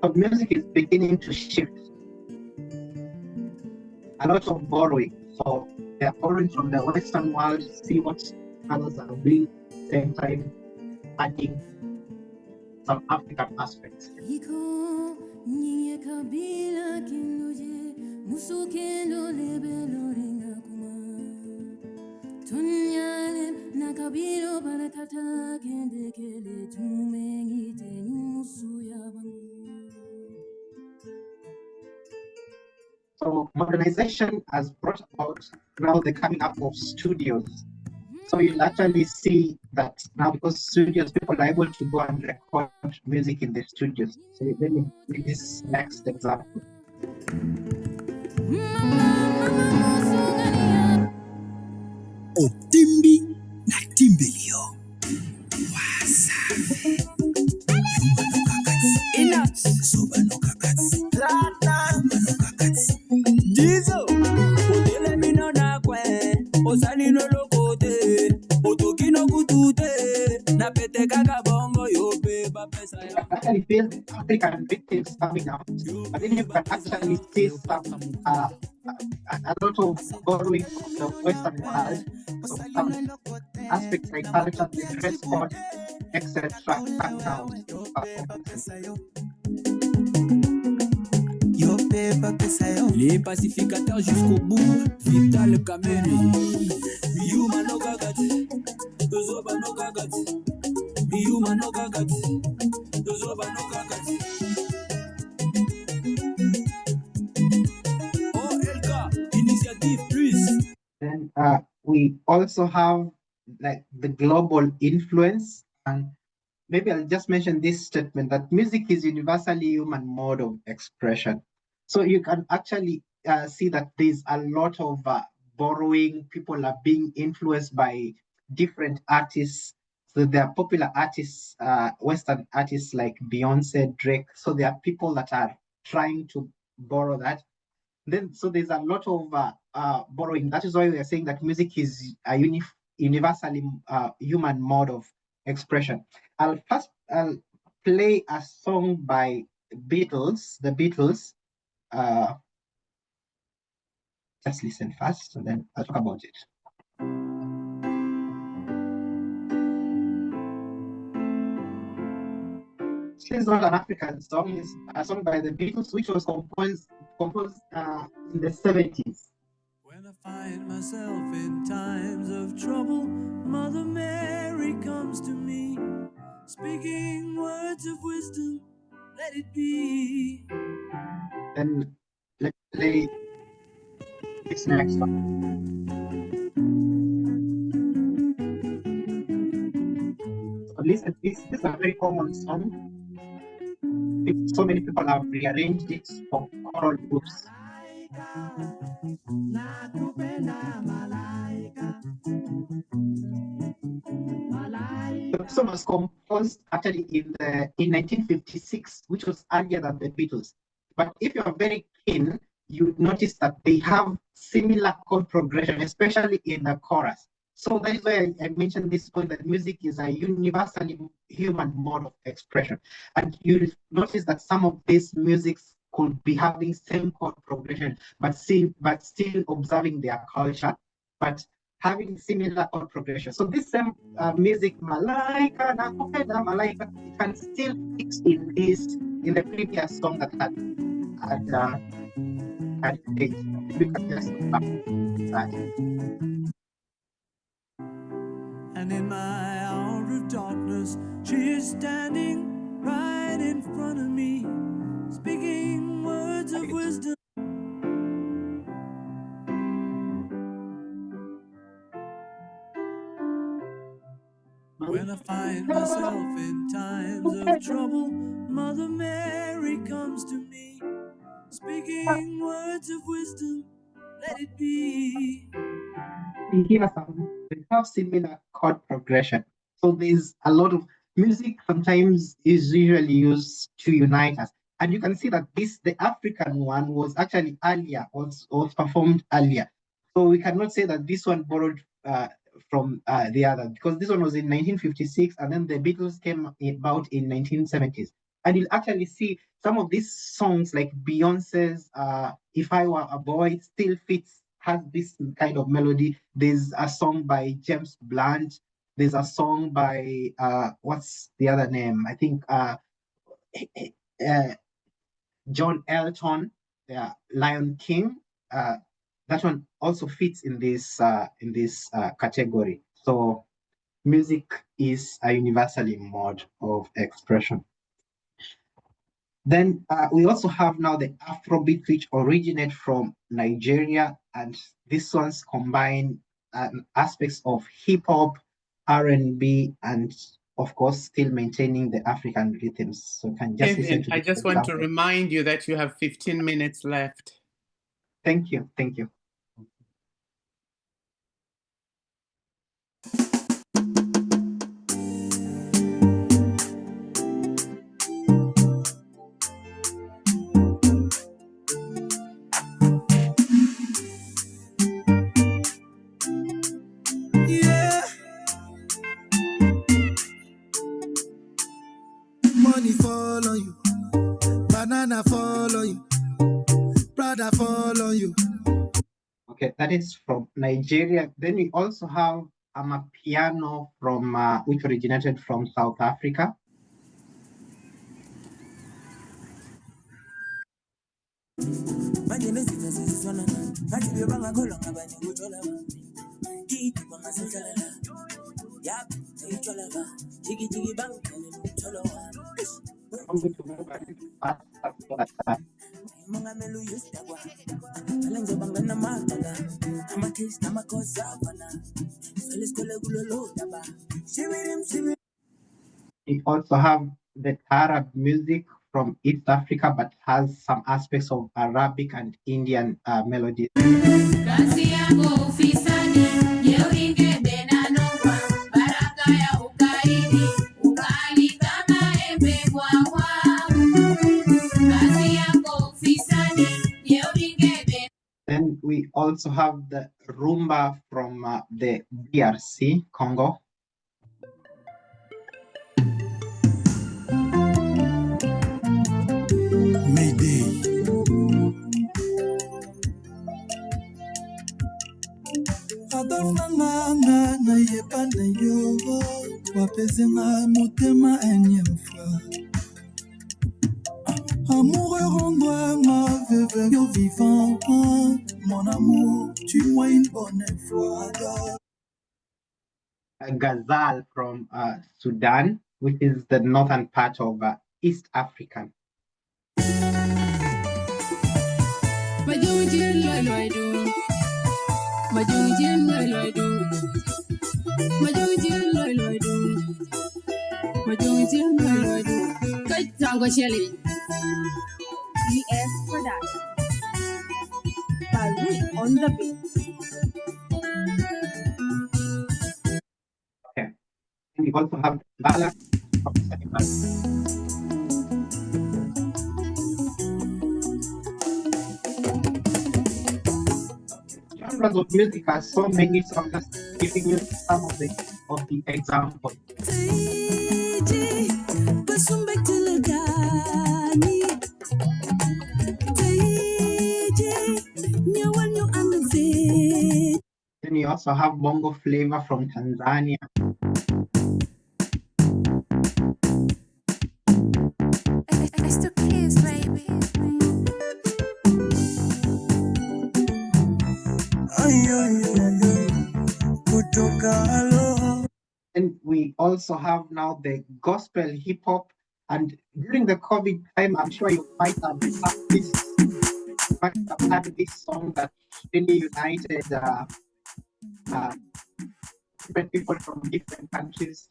So music is beginning to shift. A lot of borrowing. So they're borrowing from the Western world, see what others are doing, same time adding some African aspects. So modernization has brought about now the coming up of studios. So you'll actually see that now because studios, people are able to go and record music in the studios. So let me read this next example. Otimbi na timbelio. Wasafi. Yumba no kakati. Enough. Soba no kakati. Lata. Yumba no kakati. Dizo. Odele mino na kwe. Osani no lokote. Otoki no kutute. Na pete kaka bongo yope. Bapesa You can actually feel African victims coming out. But then you can actually see some a lot of borrowing from the Western world, so some aspects like culture, the dress code, etc. cut down performances. Les pacificateurs jusqu'au bout, Vital Kameni. Miuma no gagati, Zoba no gagati. Miuma no gagati, Zoba no gagati. OLK, Initiative Plus. Then we also have like the global influence, and maybe I'll just mention this statement that music is universally human mode of expression. So you can actually see that there's a lot of borrowing. People are being influenced by different artists. So there are popular artists, Western artists like Beyonce, Drake. So there are people that are trying to borrow that. Then, so there's a lot of borrowing. That is why we are saying that music is a universally human mode of expression. I'll play a song by Beatles, the Beatles. Just listen first, and then I'll talk about it. This is not an African song. It's a song by the Beatles, which was composed in the 70s. When I find myself in times of trouble, Mother Mary comes to me, speaking words of wisdom, let it be. Then let's play this next one. So listen, this is a very common song. So many people have rearranged it for choral groups. The song was composed actually in 1956, which was earlier than the Beatles. But if you are very keen, you notice that they have similar chord progression, especially in the chorus. So that is why I mentioned this point that music is a universally human mode of expression. And you notice that some of these musics could be having same chord progression, but still observing their culture, but having similar chord progression. So this same music, Malaika, Nakupenda, Malaika, it can still fix in the previous song that had played. You can just that. And in my hour of darkness, she is standing right in front of me, speaking words of wisdom. When I find myself in times of trouble, Mother Mary comes to me, speaking words of wisdom, let it be. Here they have similar chord progression. So there's a lot of music sometimes is usually used to unite us. And you can see that the African one was actually earlier, was performed earlier. So we cannot say that this one borrowed from the other, because this one was in 1956 and then the Beatles came about in 1970s. And you'll actually see some of these songs like Beyonce's If I Were a Boy still has this kind of melody. There's a song by James Blunt. There's a song by what's the other name? I think John Elton, Lion King. That one also fits in this category. So music is a universally mode of expression. Then we also have now the Afrobeat, which originate from Nigeria, and these ones combine aspects of hip hop, R&B, and of course, still maintaining the African rhythms. So can just listen to I just want to remind you that you have 15 minutes left. Thank you. Thank you. Money fall on you, banana fall on you, Prada fall on you, Okay, that is from Nigeria. Then we also have Amapiano from which originated from South Africa. I'm going to move a little faster so that we also have the Arab music from East Africa, but has some aspects of Arabic and Indian melodies. Then we also have the rumba from the DRC, Congo. Mayday. Adolfanga na yebana yo wapezenga motema énième fois. Amoureux rends-moi veuve yo vivant. Mon amour, tue-moi une bonne fois. Ghazal from Sudan, which is the northern part of East Africa. ES Production. Farouk on the beat. Okay. And we also have Bala from Senegal. Genres of music are so many, so I'm just giving you some of the examples. Then you also have bongo flavor from Tanzania. It's the kids, baby. And we also have now the gospel hip hop. And during the COVID time, I'm sure you might have had this song that really united different people from different countries.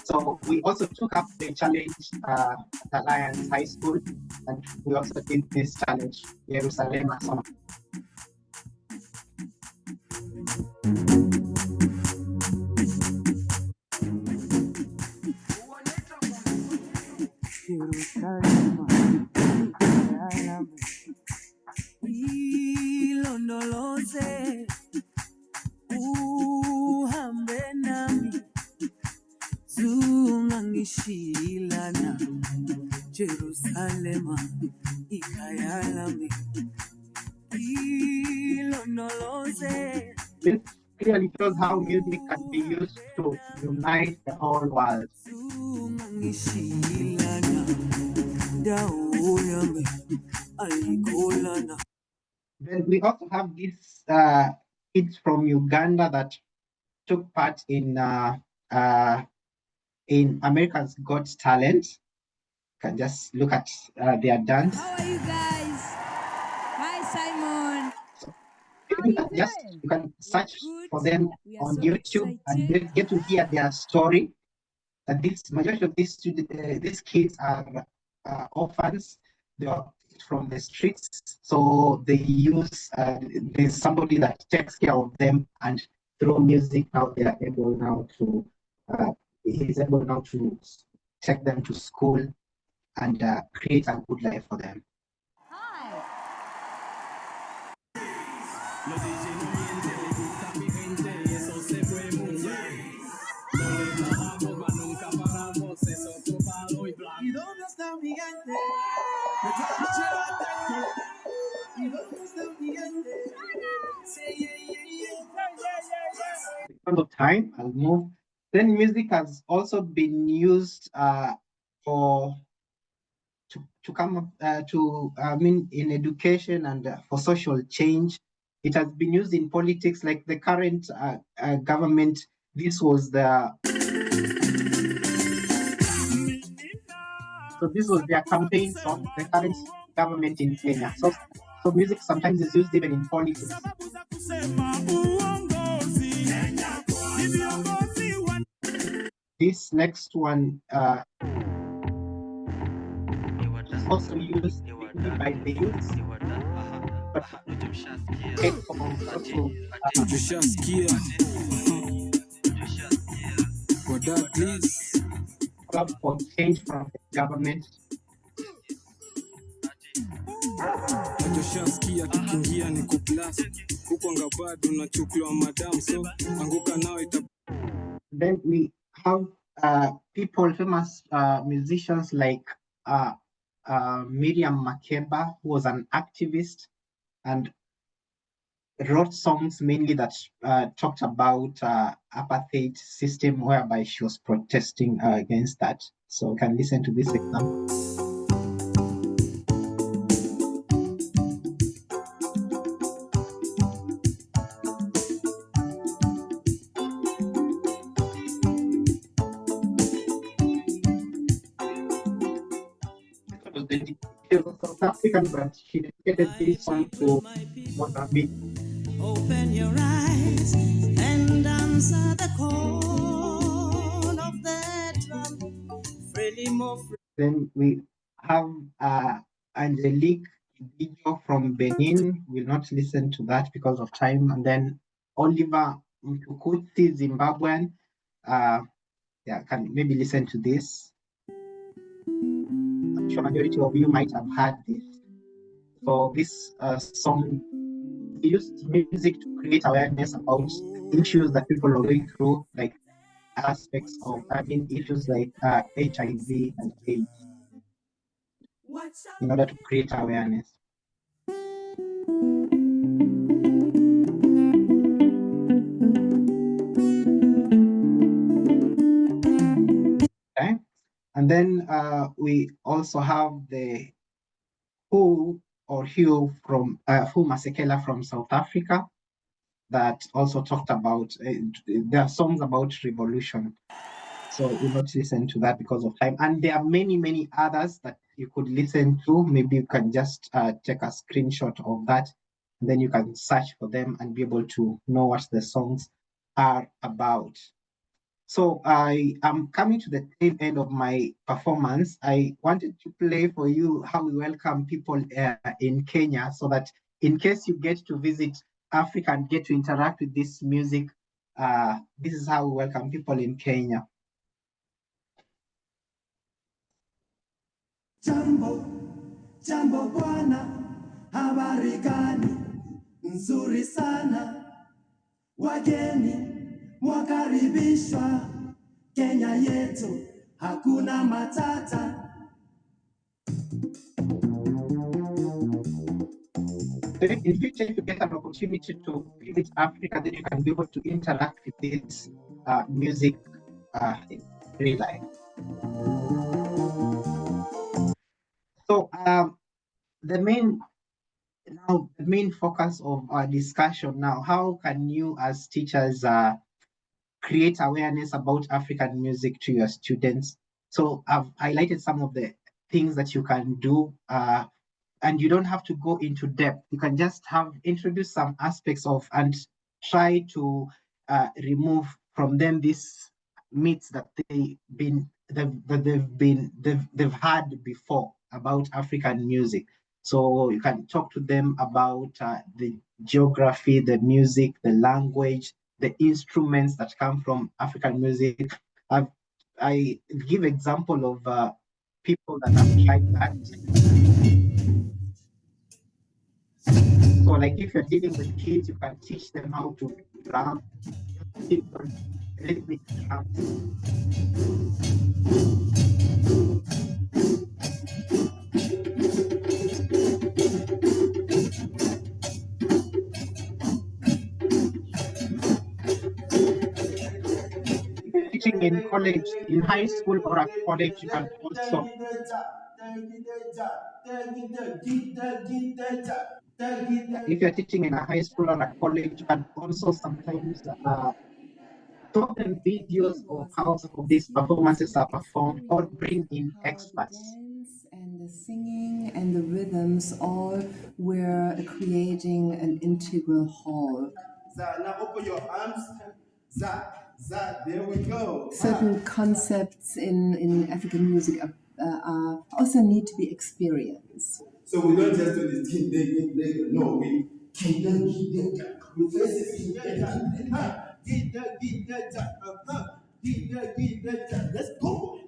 So we also took up the challenge at Alliance High School, and we also did this challenge, Jerusalem song. Jerusalem, ikayalami, This clearly shows how music can be used to unite the whole world. Then we also have these kids from Uganda that took part in America's Got Talent. You can just look at their dance. How are you guys? Hi, Simon. You can search for them on YouTube and get to hear their story. And this majority of these kids are orphans. They are from the streets, so they use there's somebody that takes care of them, and through music now they are able now to he's able now to take them to school and create a good life for them. Because of time, I'll move. Then music has also been used for to come up to I mean in education and for social change. It has been used in politics, like the current government. This was the so this was their campaign song. The current government in Kenya. So music sometimes is used even in politics. This next one is also used mainly by the youth, but also call for change from the government. Then we have people, famous musicians like Miriam Makeba, who was an activist and wrote songs mainly that talked about apartheid system, whereby she was protesting against that. So we can listen to this example. She was South African, but she dedicated this song to Mozambique. Open your eyes and answer the call of the drum. Freely more free. Then we have Angelique Kidjo from Benin. We'll not listen to that because of time. And then Oliver Mtukudzi, Zimbabwean. Yeah, can maybe listen to this. I'm sure majority of you might have heard this. So this song used music to create awareness about issues that people are going through, like aspects of issues like HIV and AIDS, in order to create awareness. Okay, and then we also have the Who or Hugh from Fu Masekela from South Africa, that also talked about their songs about revolution. So we'll not listen to that because of time. And there are many, many others that you could listen to. Maybe you can just take a screenshot of that, and then you can search for them and be able to know what the songs are about. So I am coming to the tail end of my performance. I wanted to play for you how we welcome people in Kenya, so that in case you get to visit Africa and get to interact with this music, this is how we welcome people in Kenya. Jambo, jambo bwana, habari gani? Nzuri sana. Wageni, mwakaribishwa. Kenya yetu, hakuna matata. So in future, if you get an opportunity to visit Africa, then you can be able to interact with this music in real life. So the main focus of our discussion now, how can you as teachers create awareness about African music to your students? So I've highlighted some of the things that you can do, and you don't have to go into depth. You can just introduce some aspects of and try to remove from them these myths that they've had before about African music. So you can talk to them about the geography, the music, the language, the instruments that come from African music. I give example of people that have tried that. So like if you're dealing with kids, you can teach them how to drum, simple rhythmic drums. college, in high school or at college, you can also. If you're teaching in a high school or a college, you can also sometimes show them videos of how some of these performances are performed or bring in experts. And the singing and the rhythms all were creating an integral whole. Now open your arms. There we go. Certain concepts in African music also need to be experienced. So we don't just do this. No, we let's go.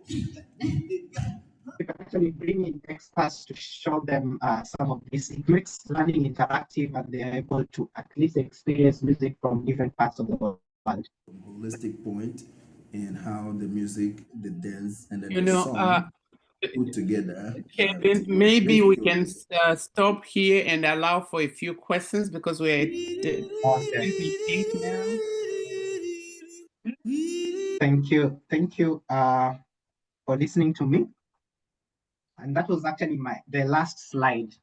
You can actually bring in experts to show them some of these. It makes learning interactive, and they are able to at least experience music from different parts of the world. Holistic point in how the music, the dance, and then You the know, song put together. Kevin, maybe we can stop here and allow for a few questions because we're at 28 now. Thank you for listening to me. And that was actually the last slide.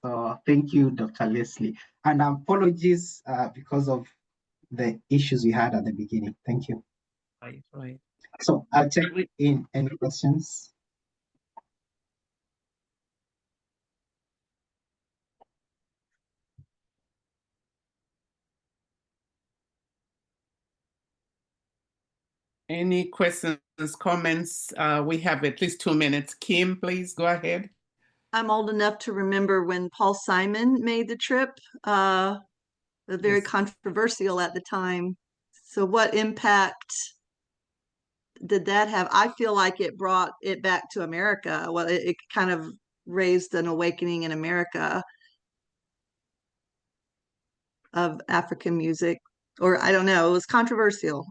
So thank you, Dr. Leslie. And apologies because of the issues we had at the beginning. Thank you. Right. So I'll check in any questions. Any questions, comments? We have at least 2 minutes. Kim, please go ahead. I'm old enough to remember when Paul Simon made the trip, very controversial at the time. So what impact did that have? I feel like it brought it back to America. Well, it kind of raised an awakening in America of African music, or I don't know, it was controversial.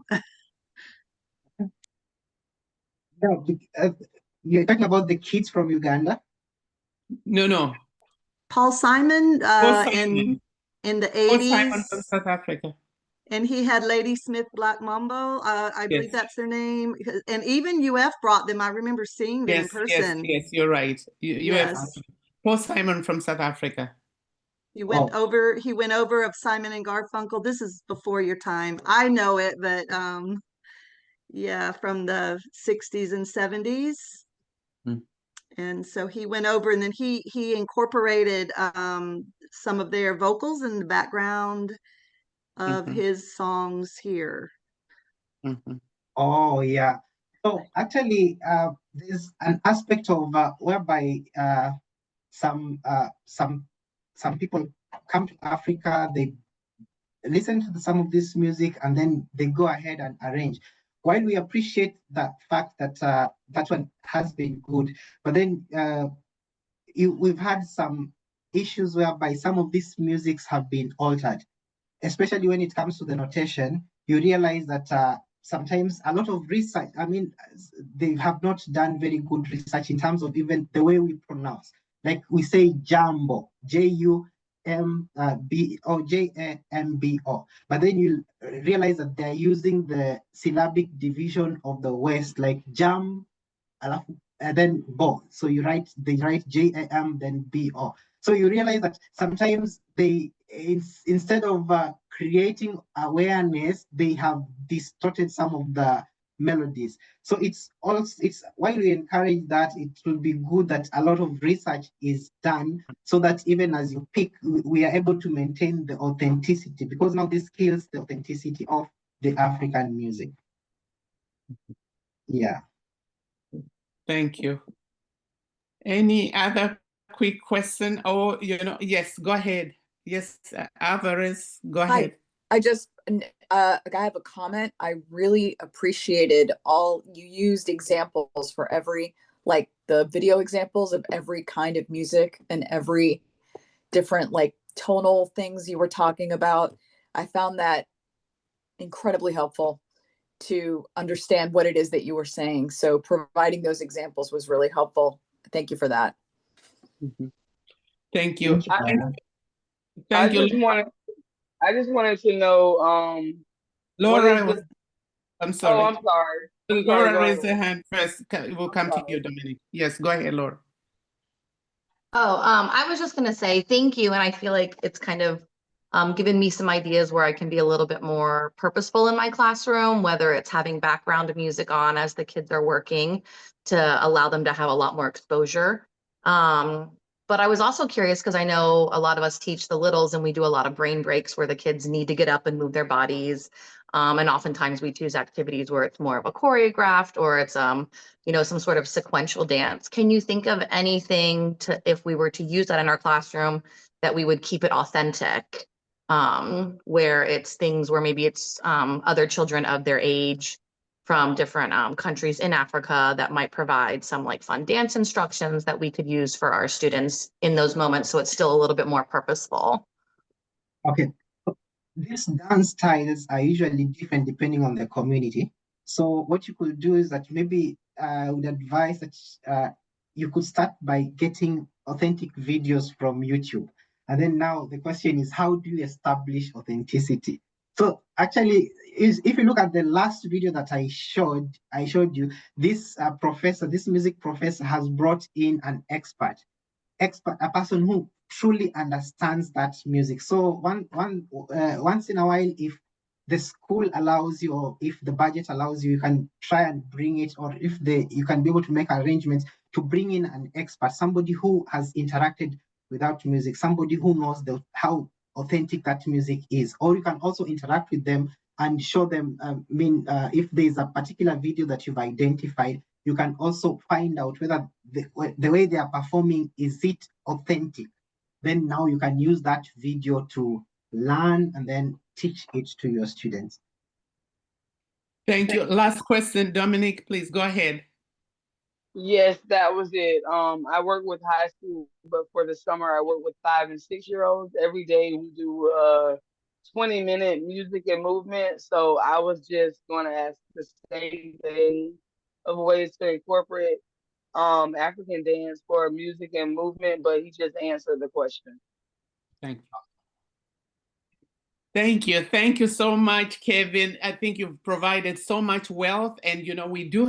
No, you're talking about the kids from Uganda? No. Paul Simon, Paul Simon. in the Paul 80s. Simon from South Africa. And he had Lady Smith Black Mambo. I believe that's their name. And even UF brought them. I remember seeing them in person. Yes, you're right. Yes. Paul Simon from South Africa. He went over of Simon and Garfunkel. This is before your time. I know it, but yeah, from the 60s and 70s. And so he went over, and then he incorporated some of their vocals in the background of his songs here. Oh yeah. So actually, there's an aspect of whereby some people come to Africa, they listen to some of this music, and then they go ahead and arrange. While we appreciate the fact that that one has been good, but then we've had some issues whereby some of these musics have been altered, especially when it comes to the notation. You realize that sometimes a lot of research, they have not done very good research in terms of even the way we pronounce. Like we say Jambo, J-U-M-B-O, J-A-M-B-O. But then you realize that they're using the syllabic division of the West, like Jam, and then Bo. So they write J-A-M, then B-O. So you realize that sometimes they, instead of creating awareness, they have distorted some of the melodies. So it's while we encourage that, it will be good that a lot of research is done so that even as you pick, we are able to maintain the authenticity, because now this kills the authenticity of the African music. Yeah. Thank you. Any other quick question? Or, yes, go ahead. Yes, Alvarez, go ahead. I just, I have a comment. I really appreciated you used examples for every, like the video examples of every kind of music and every different like tonal things you were talking about. I found that incredibly helpful to understand what it is that you were saying. So providing those examples was really helpful. Thank you for that. Thank you. I just wanted to know Laura, I'm sorry. Oh, I'm sorry. Laura raised her hand first. We'll come to you, Dominic. Yes, go ahead, Laura. Oh, I was just going to say thank you. And I feel like it's kind of given me some ideas where I can be a little bit more purposeful in my classroom, whether it's having background music on as the kids are working to allow them to have a lot more exposure. But I was also curious because I know a lot of us teach the littles and we do a lot of brain breaks where the kids need to get up and move their bodies. And oftentimes we choose activities where it's more of a choreographed or it's you know, some sort of sequential dance. Can you think of anything to, if we were to use that in our classroom, that we would keep it authentic, where it's things where maybe it's other children of their age from different countries in Africa that might provide some like fun dance instructions that we could use for our students in those moments, so it's still a little bit more purposeful. Okay. These dance styles are usually different depending on the community. So what you could do is that maybe I would advise that you could start by getting authentic videos from YouTube. And then now the question is, how do you establish authenticity? So actually, if you look at the last video that I showed you, this professor, this music professor has brought in an expert, a person who truly understands that music. So once in a while, if the school allows you, or if the budget allows you, you can try and bring it, or if you can be able to make arrangements to bring in an expert, somebody who has interacted without music, somebody who knows how authentic that music is. Or you can also interact with them and show them, if there's a particular video that you've identified, you can also find out whether the way they are performing, is it authentic? Then now you can use that video to learn and then teach it to your students. Thank you. Last question, Dominic, please go ahead. Yes, that was it. I work with high school, but for the summer I work with 5 and 6 year olds. Every day we do 20-minute music and movement. So I was just going to ask the same thing of ways to incorporate African dance for music and movement, but he just answered the question. Thank you. Thank you. Thank you so much, Kevin. I think you've provided so much wealth, and you know, we do